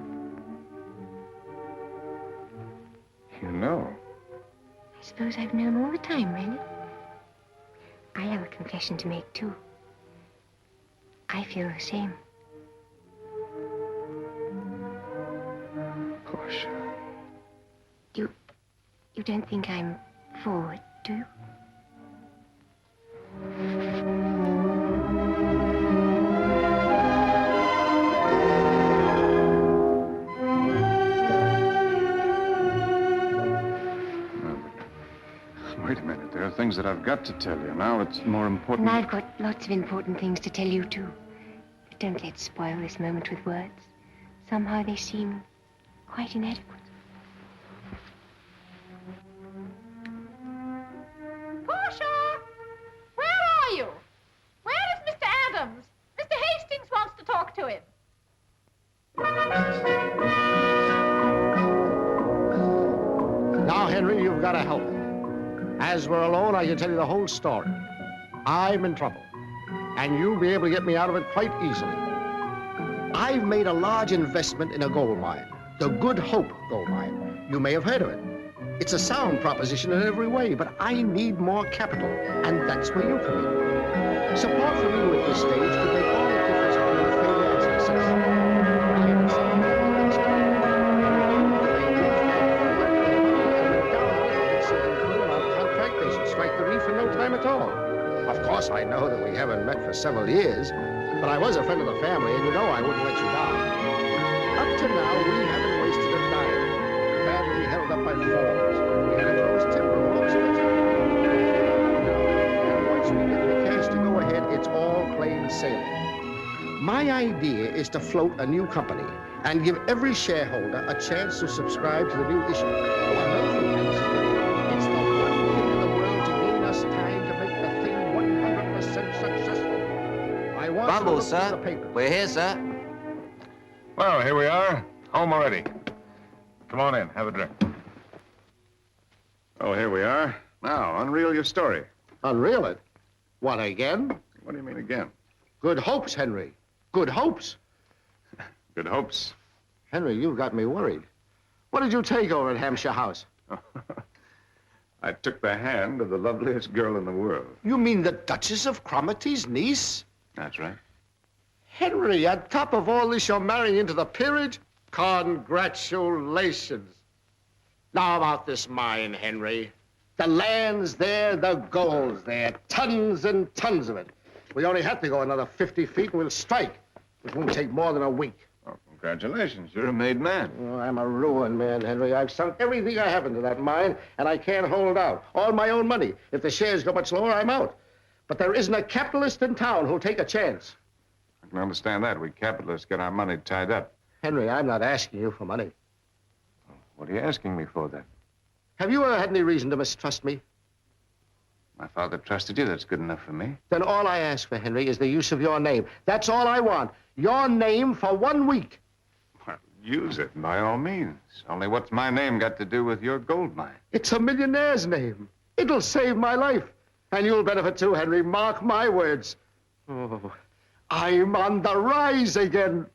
You know? I suppose I've known all the time, really. I have a confession to make, too. I feel the same. Portia. You don't think I'm forward, do you? Wait a minute. There are things that I've got to tell you. Now it's more important. And I've got lots of important things to tell you, too. But don't let's spoil this moment with words. Somehow they seem quite inadequate. Portia! Where are you? Where is Mr. Adams? Mr. Hastings wants to talk to him. Now, Henry, you've got to help me. As we're alone, I can tell you the whole story. I'm in trouble, and you'll be able to get me out of it quite easily. I've made a large investment in a gold mine, the Good Hope gold mine. You may have heard of it. It's a sound proposition in every way, but I need more capital, and that's where you come in. Support from you at this stage could make all the difference between failure and success. I am strike the reef in no time at all. Of course, I know that we haven't met for several years, but I was a friend of the family, and you know I wouldn't let you down. Up to now, we haven't wasted a dime. Badly held up by forms. We had enclosed timber walls of it. And once we get the cash to go ahead, it's all plain sailing. My idea is to float a new company and give every shareholder a chance to subscribe to the new issue. Oh, another thing, it's the one thing in the world to gain us time to make the thing 100% successful. I want Bumble, to sir. We're here, sir. Well, here we are. Home already. Come on in. Have a drink. Oh, here we are. Now, unreel your story. Unreel it? What, again? What do you mean, again? Good hopes, Henry. Good hopes. Good hopes. Henry, you've got me worried. What did you take over at Hampshire House? I took the hand of the loveliest girl in the world. You mean the Duchess of Cromarty's niece? That's right. Henry, on top of all this, you're marrying into the peerage? Congratulations. Now about this mine, Henry. The land's there, the gold's there. Tons and tons of it. We only have to go another 50 feet and we'll strike. It won't take more than a week. Oh, congratulations. You're a made man. Oh, I'm a ruined man, Henry. I've sunk everything I have into that mine, and I can't hold out. All my own money. If the shares go much lower, I'm out. But there isn't a capitalist in town who'll take a chance. I can understand that. We capitalists get our money tied up. Henry, I'm not asking you for money. What are you asking me for, then? Have you ever had any reason to mistrust me? My father trusted you. That's good enough for me. Then all I ask for, Henry, is the use of your name. That's all I want. Your name for 1 week. Well, use it, by all means. Only what's my name got to do with your gold mine? It's a millionaire's name. It'll save my life. And you'll benefit too, Henry. Mark my words. Oh, I'm on the rise again.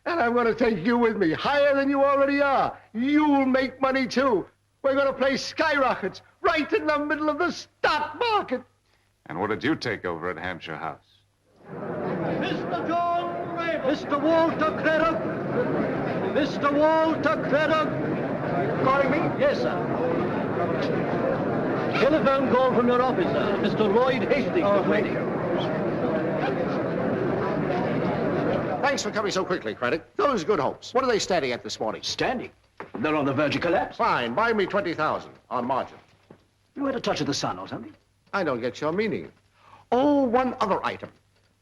And I'm going to take you with me, higher than you already are. You'll make money, too. We're going to play skyrockets right in the middle of the stock market. And what did you take over at Hampshire House? Mr. John Raven. Mr. Walter Craddock. Mr. Walter Craddock. Calling me? Yes, sir. Telephone call from your office, sir. Mr. Lloyd Hastings is waiting. Thanks for coming so quickly, Craddock. Those Good Hopes, what are they standing at this morning? Standing? They're on the verge of collapse. Fine. Buy me 20,000 on margin. You had a touch of the sun or something? I don't get your meaning. Oh, one other item.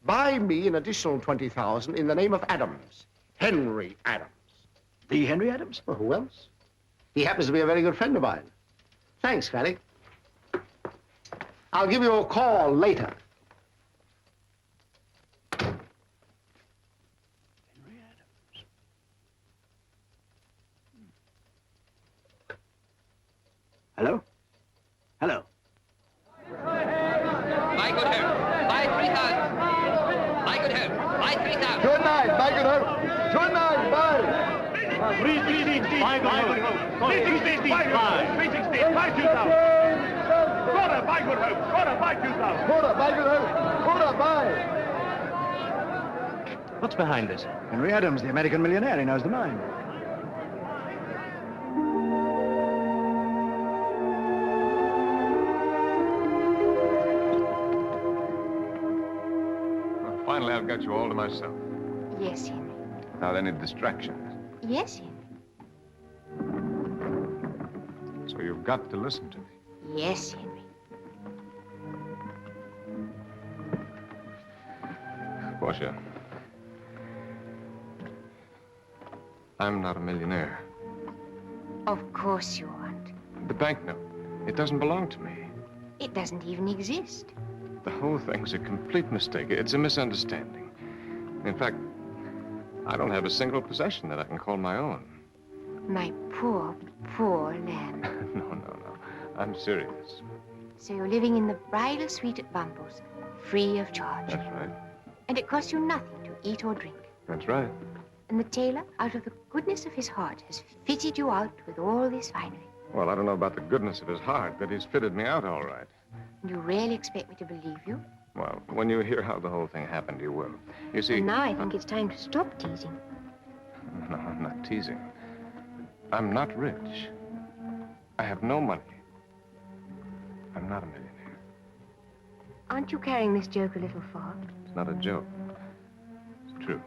Buy me an additional 20,000 in the name of Adams. Henry Adams. The Henry Adams? Well, who else? He happens to be a very good friend of mine. Thanks, Craddock. I'll give you a call later. Hello? Hello? My good hope, buy 3,000. My good hope, buy 3,000. Good night, my good hope. Good night, bye. 360, buy good hope. 360, buy 360, buy 2,000. Quarter, buy good hope. Quarter, buy 2,000. Quarter, buy good hope. Quarter, buy. What's behind this? Henry Adams, the American millionaire. He knows the mine. Finally, I've got you all to myself. Yes, Henry. Without any distractions. Yes, Henry. So you've got to listen to me. Yes, Henry. Portia, I'm not a millionaire. Of course you aren't. The banknote, it doesn't belong to me. It doesn't even exist. The whole thing's a complete mistake. It's a misunderstanding. In fact, I don't have a single possession that I can call my own. My poor, poor lamb. No. I'm serious. So you're living in the bridal suite at Bumble's, free of charge. That's right. And it costs you nothing to eat or drink. That's right. And the tailor, out of the goodness of his heart, has fitted you out with all this finery. Well, I don't know about the goodness of his heart, but he's fitted me out all right. And you really expect me to believe you? Well, when you hear how the whole thing happened, you will. You see... And now I think it's time to stop teasing. No, I'm not teasing. I'm not rich. I have no money. I'm not a millionaire. Aren't you carrying this joke a little far? It's not a joke. It's true.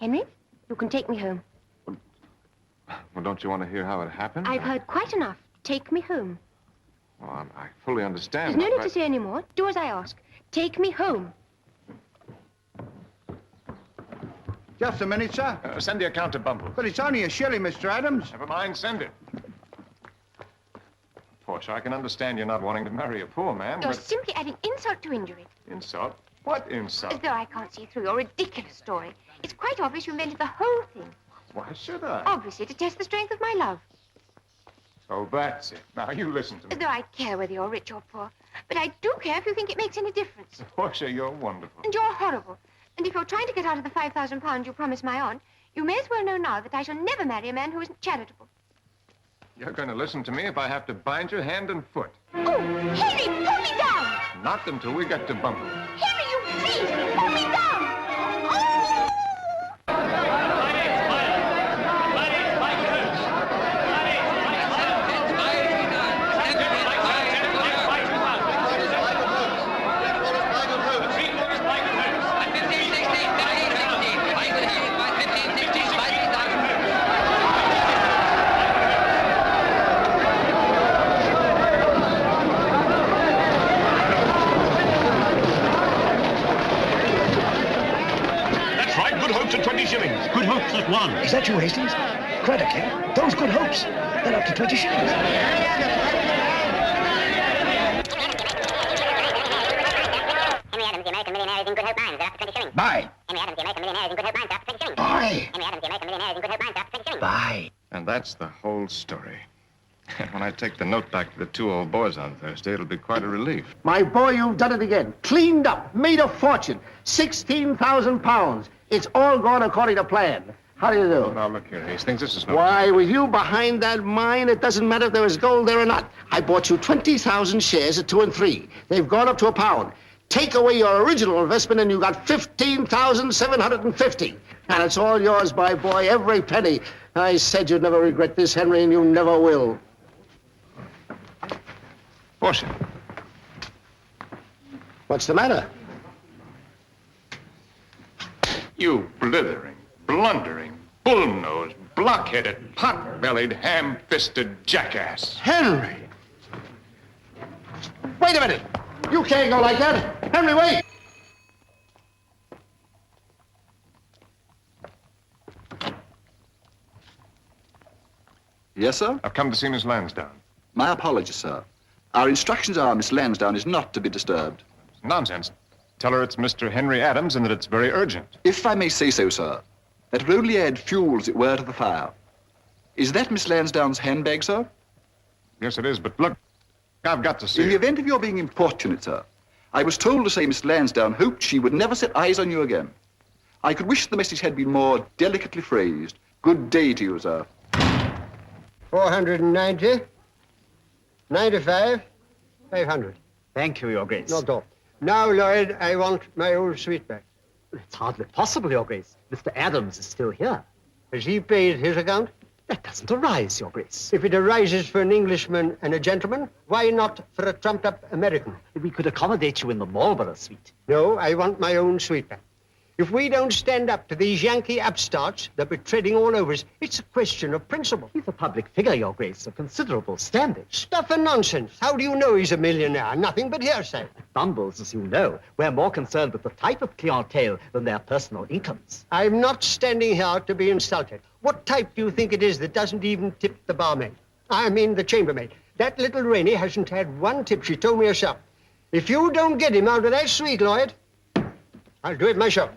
Henry, you can take me home. Well, don't you want to hear how it happened? I've heard quite enough. Take me home. Well, I fully understand. There's no need to say any more. Do as I ask. Take me home. Just a minute, sir. Send the account to Bumble. But it's only a shilling, Mr. Adams. Never mind, send it. Portia, I can understand you're not wanting to marry a poor man, You're but... simply adding insult to injury. Insult? What As insult? though I can't see through your ridiculous story. It's quite obvious you invented the whole thing. Why should I? Obviously, to test the strength of my love. So that's it. Now, you listen to me. As though I care whether you're rich or poor. But I do care if you think it makes any difference. Portia, you're wonderful. And you're horrible. And if you're trying to get out of the £5,000 you promised my aunt, you may as well know now that I shall never marry a man who isn't charitable. You're going to listen to me if I have to bind you hand and foot. Oh, Henry, pull me down! Not until we get to Bumble. Henry, you please, pull me down! Good Hopes at one. Is that you, Hastings? Craddock, eh? Those Good Hopes. They're up to 20 shillings. Henry Adams, the American millionaire, is in Good Hope Mines. They're up to 20 shillings. Buy. Henry Adams, the American millionaire, is in Good Hope Mines. They're up to 20 shillings. Buy. Henry Adams, the American millionaire, is in Good Hope Mines. They're up to 20 shillings. Buy. And that's the whole story. When I take the note back to the two old boys on Thursday, it'll be quite a relief. My boy, you've done it again. Cleaned up, made a fortune. 16,000 pounds. It's all gone according to plan. How do you do? Now, look here, Hastings, this is no... Why, with you behind that mine, it doesn't matter if there was gold there or not. I bought you 20,000 shares at 2 and 3. They've gone up to £1. Take away your original investment and you got 15,750. And it's all yours, my boy, every penny. I said you'd never regret this, Henry, and you never will. Portia. What's the matter? You blithering, blundering, bull-nosed, block-headed, pot-bellied, ham-fisted jackass. Henry! Wait a minute! You can't go like that! Henry, wait! Yes, sir? I've come to see Miss Lansdowne. My apologies, sir. Our instructions are Miss Lansdowne is not to be disturbed. Nonsense. Tell her it's Mr. Henry Adams and that it's very urgent. If I may say so, sir, that would only add fuel, as it were, to the fire. Is that Miss Lansdowne's handbag, sir? Yes, it is, but look, I've got to see In her. the event of your being importunate, sir, I was told to say Miss Lansdowne hoped she would never set eyes on you again. I could wish the message had been more delicately phrased. Good day to you, sir. 490, 95, 500. Thank you, Your Grace. Not all. Now, Lloyd, I want my old suite back. It's hardly possible, Your Grace. Mr. Adams is still here. Has he paid his account? That doesn't arise, Your Grace. If it arises for an Englishman and a gentleman, why not for a trumped-up American? We could accommodate you in the Marlborough suite. No, I want my own suite back. If we don't stand up to these Yankee upstarts, they'll be treading all over us. It's a question of principle. He's a public figure, Your Grace, of considerable standing. Stuff and nonsense. How do you know he's a millionaire? Nothing but hearsay. Bumbles, as you know, we're more concerned with the type of clientele than their personal incomes. I'm not standing here to be insulted. What type do you think it is that doesn't even tip the barmaid? I mean the chambermaid. That little Rainey hasn't had one tip. She told me herself. If you don't get him out of that suite, Lloyd, I'll do it myself.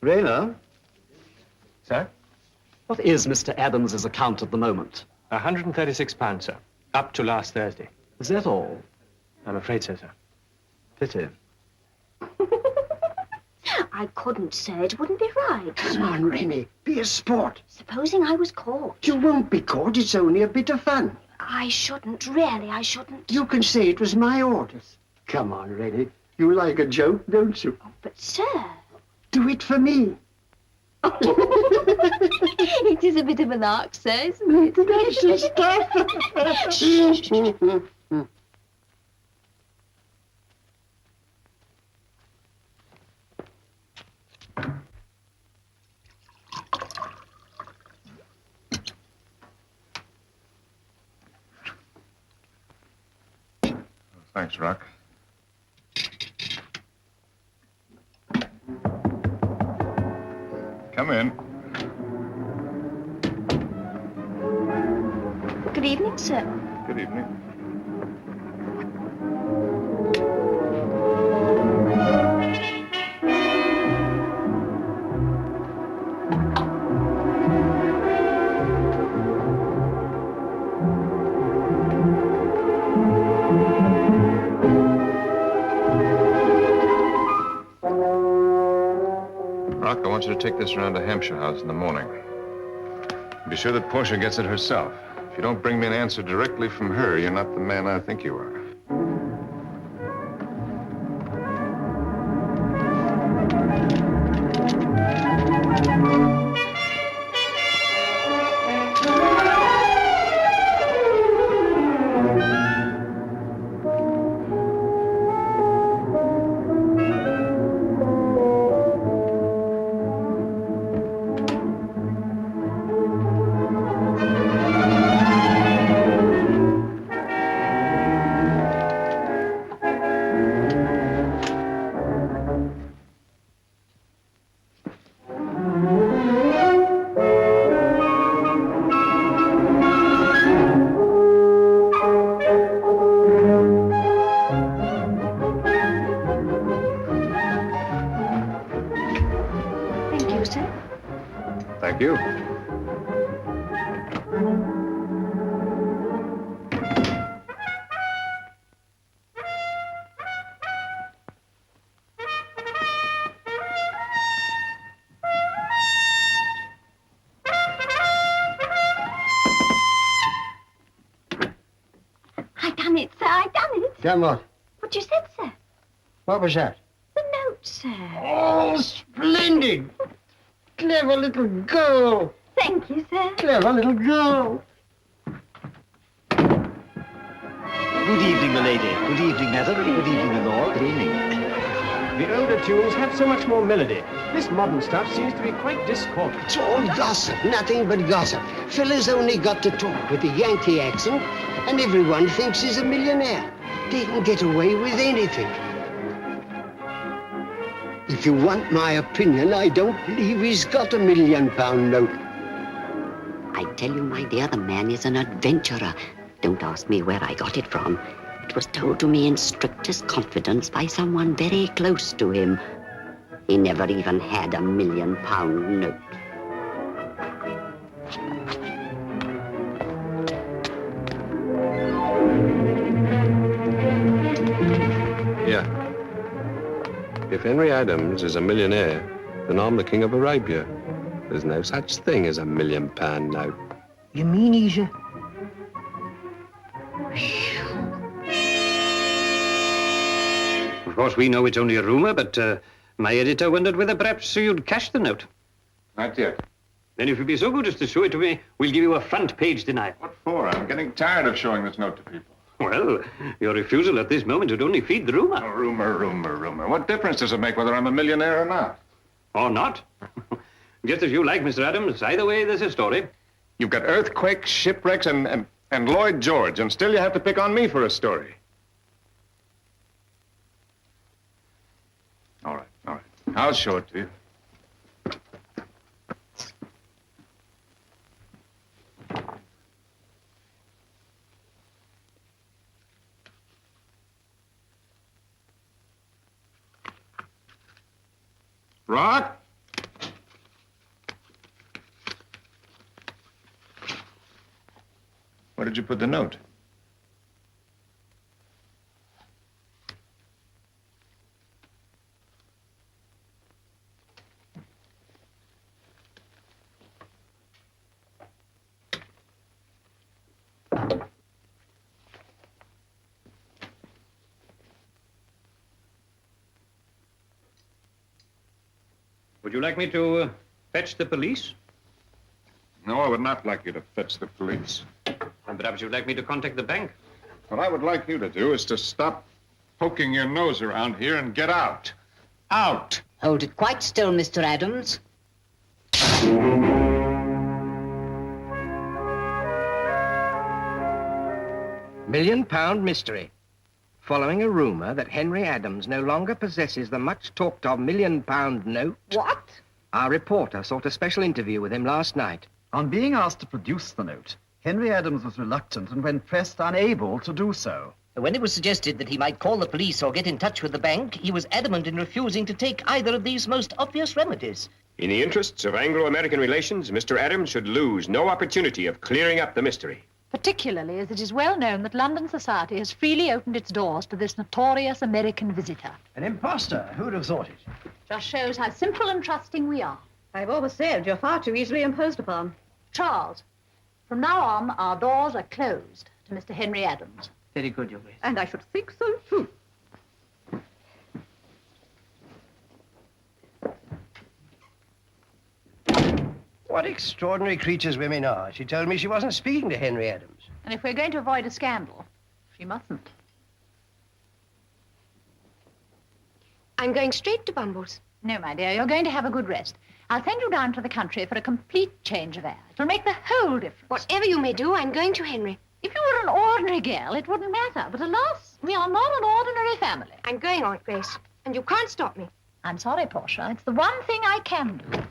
Rayner? Sir? What is Mr. Adams's account at the moment? £136, sir. Up to last Thursday. Is that all? I'm afraid so, sir. Pity. I couldn't, sir. It wouldn't be right. Come on, Rainey. Be a sport. Supposing I was caught. You won't be caught. It's only a bit of fun. I shouldn't, really, I shouldn't. You can say it was my orders. Come on, Rainey. You like a joke, don't you? But, sir... Do it for me. It is a bit of a lark, sir, isn't it? Thanks, Rock. Come in. Good evening, sir. Good evening. Rock, I want you to take this around to Hampshire House in the morning. Be sure that Portia gets it herself. If you don't bring me an answer directly from her, you're not the man I think you are. Thank you. I done it, sir, I done it. Done what? what you said, sir. What was that? The note, sir. Oh, splendid! Clever little girl. Thank you, sir. Clever little girl. Good evening, milady. Good evening, madam. Good evening, my lord. Good evening. The older tunes have so much more melody. This modern stuff seems to be quite discordant. It's all gossip, nothing but gossip. Fella's only got to talk with a Yankee accent, and everyone thinks he's a millionaire. They can get away with anything. If you want my opinion, I don't believe he's got a £1 million note. I tell you, my dear, the man is an adventurer. Don't ask me where I got it from. It was told to me in strictest confidence by someone very close to him. He never even had a £1 million note. Yeah. If Henry Adams is a millionaire, then I'm the King of Arabia. There's no such thing as a £1 million note. You mean he's a... Of course, we know it's only a rumor, but my editor wondered whether perhaps you'd cash the note. Not yet. Then if you'd be so good as to show it to me, we'll give you a front-page denial. What for? I'm getting tired of showing this note to people. Well, your refusal at this moment would only feed the rumor. Oh, rumor. What difference does it make whether I'm a millionaire or not? Or not? Just as you like, Mr. Adams. Either way, there's a story. You've got earthquakes, shipwrecks, and Lloyd George, and still you have to pick on me for a story. All right. I'll show it to you. Rock? Where did you put the note? Would you like me to fetch the police? No, I would not like you to fetch the police. And perhaps you'd like me to contact the bank? What I would like you to do is to stop poking your nose around here and get out. Out! Hold it quite still, Mr. Adams. £1 million mystery. Following a rumor that Henry Adams no longer possesses the much-talked-of £1 million note... What? Our reporter sought a special interview with him last night. On being asked to produce the note, Henry Adams was reluctant and, when pressed, unable to do so. When it was suggested that he might call the police or get in touch with the bank, he was adamant in refusing to take either of these most obvious remedies. In the interests of Anglo-American relations, Mr. Adams should lose no opportunity of clearing up the mystery. Particularly as it is well known that London society has freely opened its doors to this notorious American visitor. An imposter. Who'd have thought it? Just shows how simple and trusting we are. I've always said you're far too easily imposed upon. Charles, from now on, our doors are closed to Mr. Henry Adams. Very good, Your Grace. And I should think so, too. What extraordinary creatures women are. She told me she wasn't speaking to Henry Adams. And if we're going to avoid a scandal, she mustn't. I'm going straight to Bumble's. No, my dear, you're going to have a good rest. I'll send you down to the country for a complete change of air. It'll make the whole difference. Whatever you may do, I'm going to Henry. If you were an ordinary girl, it wouldn't matter. But alas, we are not an ordinary family. I'm going, Aunt Grace, and you can't stop me. I'm sorry, Portia. It's the one thing I can do.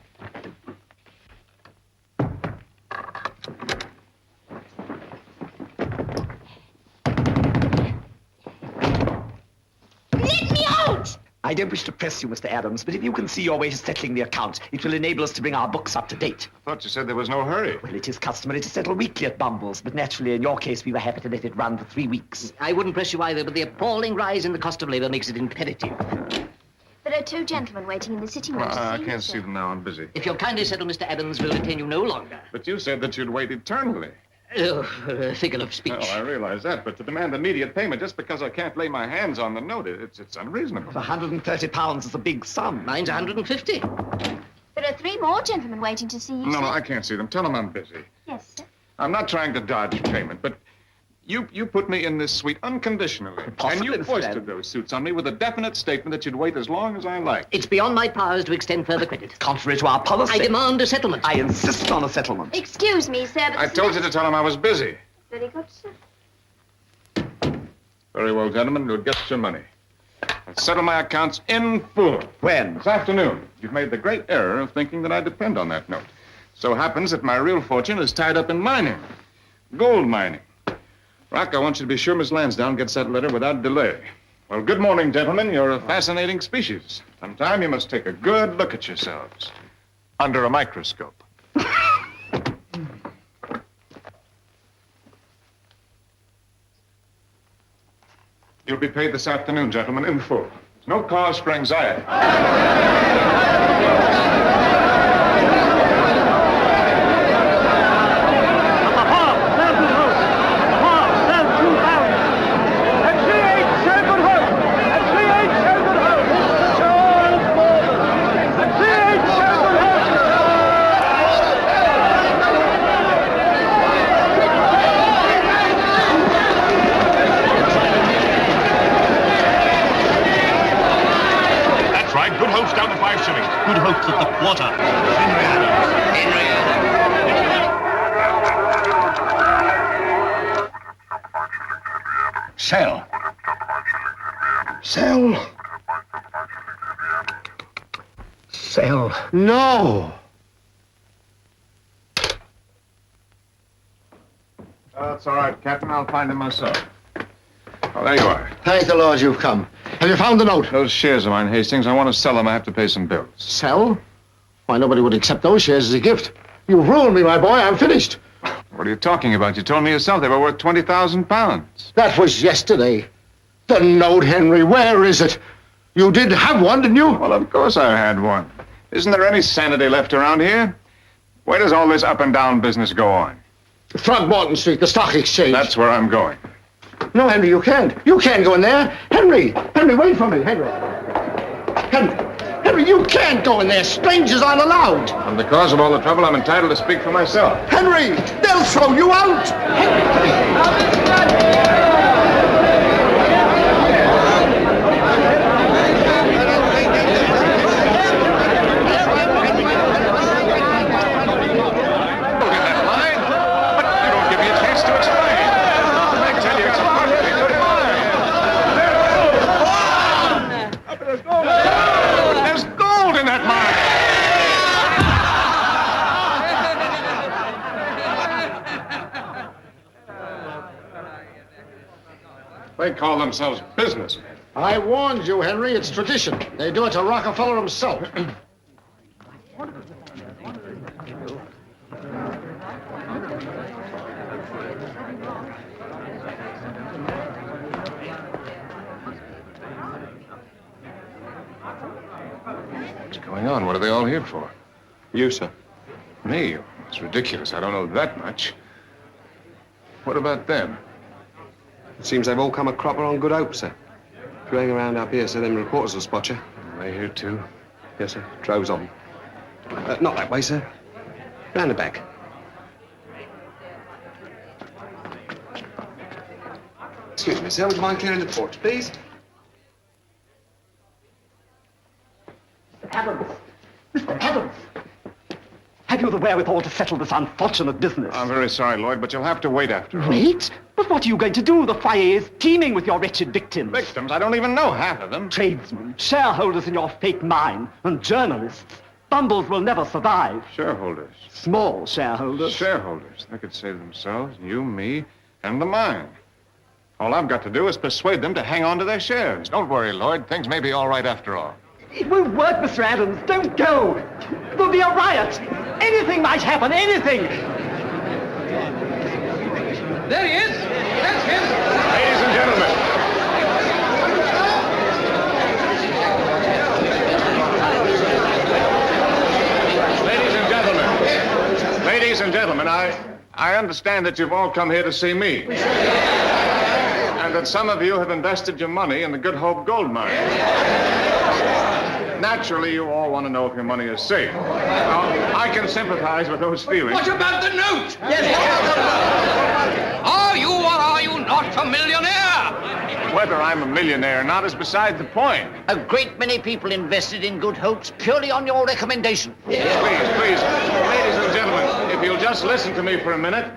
Let me out! I don't wish to press you, Mr. Adams, but if you can see your way to settling the account, it will enable us to bring our books up to date. I thought you said there was no hurry. Well, it is customary to settle weekly at Bumble's, but naturally, in your case, we were happy to let it run for 3 weeks. I wouldn't press you either, but the appalling rise in the cost of labor makes it imperative. There are 2 gentlemen waiting in the sitting room. I can't see them now. I'm busy. If you'll kindly settle, Mr. Adams, we'll detain you no longer. But you said that you'd wait eternally. Figure of speech. Well, I realize that, but to demand immediate payment just because I can't lay my hands on the note, it's unreasonable. £130 is a big sum. Mine's 150. There are 3 more gentlemen waiting to see you, No, sir. I can't see them. Tell them I'm busy. Yes, sir. I'm not trying to dodge payment, but you put me in this suite unconditionally. Possibly, and you Mr. foisted Adams. those suits on me with a definite statement that you'd wait as long as I liked. It's beyond my powers to extend further credit. Contrary to our policy. I demand a settlement. I insist on a settlement. Excuse me, sir, but... I told you to tell him I was busy. Very good, sir. Very well, gentlemen, you'll get your money. I'll settle my accounts in full. When? This afternoon. You've made the great error of thinking that I depend on that note. So happens that my real fortune is tied up in mining. Gold mining. Rock, I want you to be sure Miss Lansdowne gets that letter without delay. Well, good morning, gentlemen. You're a fascinating species. Sometime you must take a good look at yourselves. Under a microscope. You'll be paid this afternoon, gentlemen, in full. No cause for anxiety. That's right. Good hopes down to 5 shillings. Good hopes at the quarter. Henry Adams. Henry Adams. Sell. Sell. Sell. No. That's all right, Captain. I'll find him myself. Oh, there you are. Thank the Lord you've come. Have you found the note? Those shares of mine, Hastings, I want to sell them. I have to pay some bills. Sell? Why, nobody would accept those shares as a gift. You've ruined me, my boy. I'm finished. What are you talking about? You told me yourself they were worth 20,000 pounds. That was yesterday. The note, Henry, where is it? You did have one, didn't you? Well, of course I had one. Isn't there any sanity left around here? Where does all this up and down business go on? Throgmorton Street, the stock exchange. That's where I'm going. No, Henry, you can't. You can't go in there. Henry, wait for me, Henry. Henry, you can't go in there. Strangers aren't allowed. And because of all the trouble, I'm entitled to speak for myself. Henry, they'll throw you out. There's gold in that mine! They call themselves businessmen. I warned you, Henry. It's tradition. They do it to Rockefeller himself. What's going on? What are they all here for? You, sir. Me? It's ridiculous. I don't know that much. What about them? It seems they've all come a cropper on good hope, sir. If you hang around up here, so them reporters will spot you. Are they here too? Yes, sir. Droves of them. Not that way, sir. Round the back. Excuse me, sir. Would you mind clearing the porch, please? Adams! Mr. Adams! Have you the wherewithal to settle this unfortunate business? I'm very sorry, Lloyd, but you'll have to wait after all. Wait? But what are you going to do? The foyer is teeming with your wretched victims. Victims? I don't even know half of them. Tradesmen, shareholders in your fake mine, and journalists. Bumbles will never survive. Shareholders. Small shareholders. Shareholders. They could save themselves, you, me, and the mine. All I've got to do is persuade them to hang on to their shares. Don't worry, Lloyd. Things may be all right after all. It won't work, Mr. Adams. Don't go. There'll be a riot. Anything might happen. Anything. There he is. That's him. Ladies and gentlemen. Ladies and gentlemen. Ladies and gentlemen, I understand that you've all come here to see me. And that some of you have invested your money in the Good Hope gold mine. Naturally, you all want to know if your money is safe. Now, I can sympathize with those feelings. What about the note? Are you or are you not a millionaire? Whether I'm a millionaire or not is beside the point. A great many people invested in Good Hopes purely on your recommendation. Please, ladies and gentlemen, if you'll just listen to me for a minute,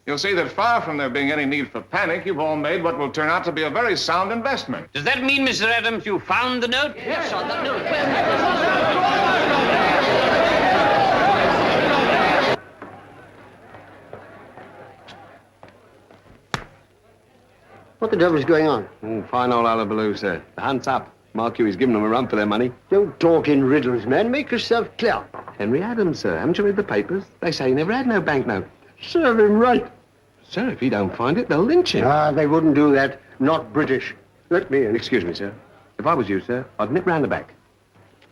you'll see that far from there being any need for panic, you've all made what will turn out to be a very sound investment. Does that mean, Mr. Adams, you found the note? Yes, sir, the note. What the devil's going on? Fine old hullabaloo, sir. The hunt's up. Mark you, he's given them a run for their money. Don't talk in riddles, man. Make yourself clear. Henry Adams, sir. Haven't you read the papers? They say he never had no banknote. Serve him right. Sir, if he don't find it, they'll lynch him. Ah, they wouldn't do that. Not British. Let me in. Excuse me, sir. If I was you, sir, I'd nip round the back.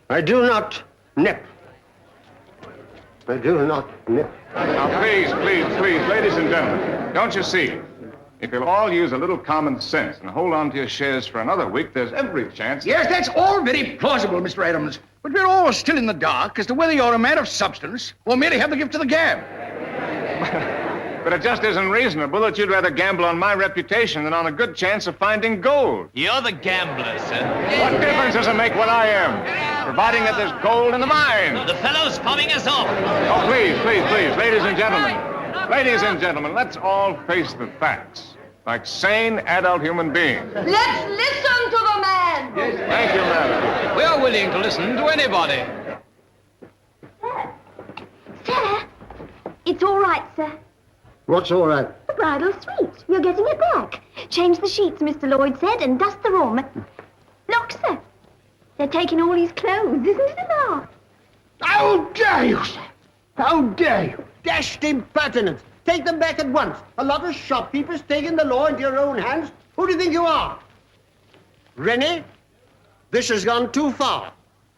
I do not nip. I do not nip. Now, please, ladies and gentlemen, don't you see? If you'll all use a little common sense and hold on to your shares for another week, there's every chance... Yes, that's all very plausible, Mr. Adams. But we're all still in the dark as to whether you're a man of substance or merely have the gift of the gab. But it just isn't reasonable that you'd rather gamble on my reputation than on a good chance of finding gold. You're the gambler, sir. What difference does it make what I am, providing that there's gold in the mine? The fellow's palming us off. Oh, please, ladies and gentlemen. Ladies and gentlemen, let's all face the facts, like sane adult human beings. Let's listen to the man. Yes, thank you, madam. We are willing to listen to anybody. Sir, it's all right, sir. What's all right? The bridal suite. You're getting it back. Change the sheets, Mr. Lloyd said, and dust the room. Look, sir. They're taking all his clothes. Isn't it a lark? How dare you, sir? How dare you? Dashed impertinence. Take them back at once. A lot of shopkeepers taking the law into your own hands. Who do you think you are? Rennie, this has gone too far.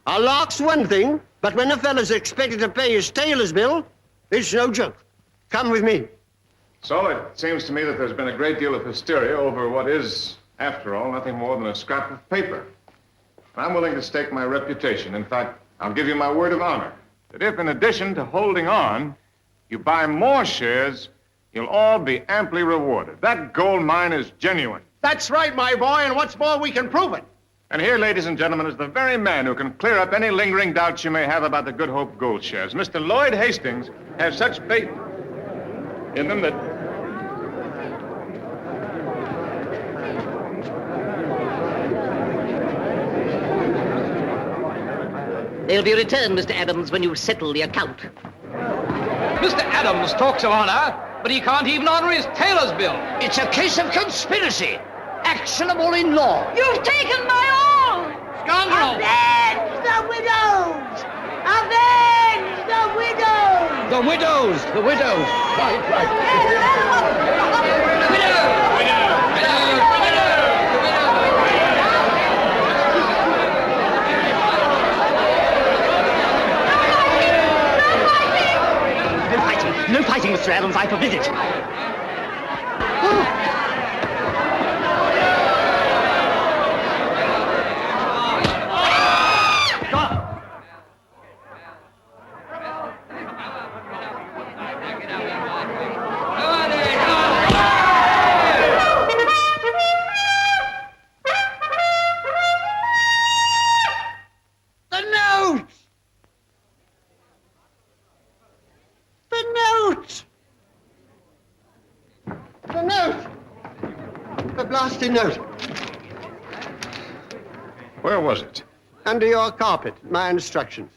A lark's one thing, but when a fella's expected to pay his tailor's bill, it's no joke. Come with me. So it seems to me that there's been a great deal of hysteria over what is, after all, nothing more than a scrap of paper. I'm willing to stake my reputation. In fact, I'll give you my word of honor that if, in addition to holding on, you buy more shares, you'll all be amply rewarded. That gold mine is genuine. That's right, my boy, and what's more, we can prove it. And here, ladies and gentlemen, is the very man who can clear up any lingering doubts you may have about the Good Hope gold shares. Mr. Lloyd Hastings has such faith in them that... They'll be returned, Mr. Adams, when you settle the account. Mr. Adams talks of honor, but he can't even honor his tailor's bill. It's a case of conspiracy, actionable in law. You've taken my all. Scoundrel! Avenge the widows! Avenge the widows! The widows! The widows! No fighting, Mr. Adams, I forbid it. Note. Where was it? Under your carpet, my instructions.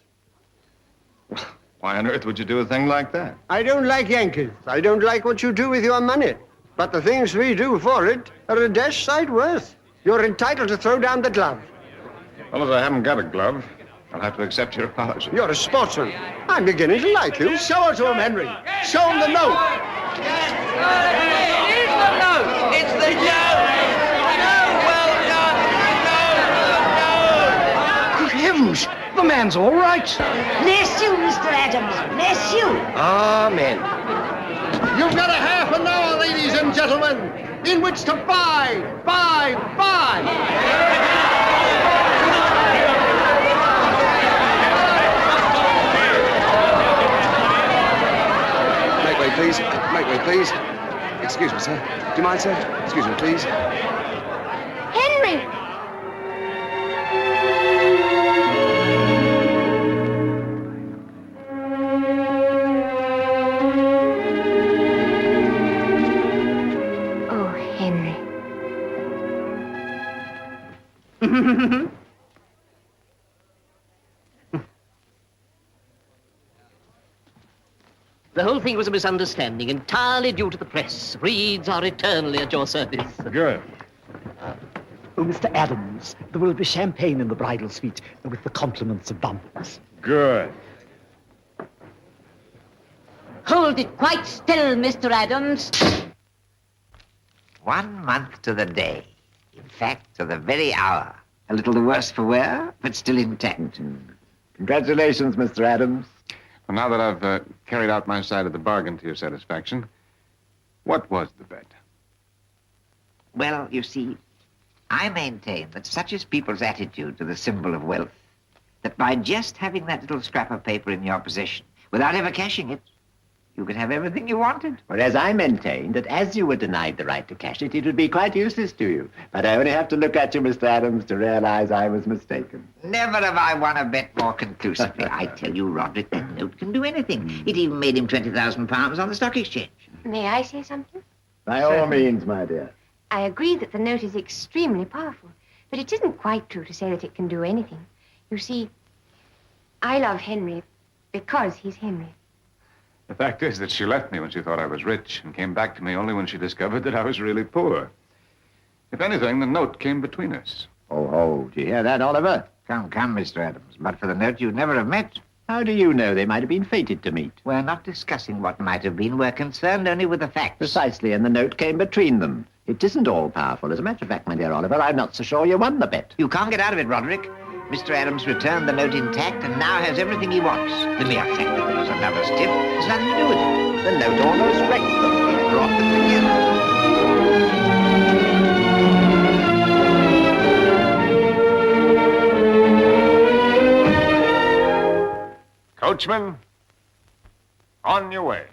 Why on earth would you do a thing like that? I don't like Yankees. I don't like what you do with your money. But the things we do for it are a dash sight worse. You're entitled to throw down the glove. Well, as I haven't got a glove, I'll have to accept your apology. You're a sportsman. I'm beginning to like you. Show it to him, Henry. Show him the note. It's the note. It's the note. Heavens, the man's all right. Bless you, Mr. Adams. Bless you. Amen. You You've got a half an hour, ladies and gentlemen, in which to buy. Make way, please. Make way, please. Excuse me, sir. Do you mind, sir? Excuse me, please. Henry! Oh, Henry. The whole thing was a misunderstanding, entirely due to the press. Reeds are eternally at your service. Good. Oh, Mr. Adams, there will be champagne in the bridal suite with the compliments of Bumpus. Good. Hold it quite still, Mr. Adams. 1 month to the day. In fact, to the very hour. A little the worse for wear, but still intact. Congratulations, Mr. Adams. Well, now that I've carried out my side of the bargain to your satisfaction, what was the bet? Well, you see, I maintain that such is people's attitude to the symbol of wealth, that by just having that little scrap of paper in your possession, without ever cashing it, you could have everything you wanted. Whereas I maintain that as you were denied the right to cash it, it would be quite useless to you. But I only have to look at you, Mr. Adams, to realize I was mistaken. Never have I won a bet more conclusively. I tell you, Roderick, that note can do anything. It even made him £20,000 on the stock exchange. May I say something? By all means, my dear. I agree that the note is extremely powerful, but it isn't quite true to say that it can do anything. You see, I love Henry because he's Henry. The fact is that she left me when she thought I was rich and came back to me only when she discovered that I was really poor. If anything, the note came between us. Oh, do you hear that, Oliver? Come, Mr. Adams. But for the note, you'd never have met. How do you know? They might have been fated to meet. We're not discussing what might have been. We're concerned only with the facts. Precisely, and the note came between them. It isn't all powerful. As a matter of fact, my dear Oliver, I'm not so sure you won the bet. You can't get out of it, Roderick. Mr. Adams returned the note intact and now has everything he wants. The mere fact that there was another stiff has nothing to do with it. The note almost wrecked them. It brought them together. Coachman, on your way.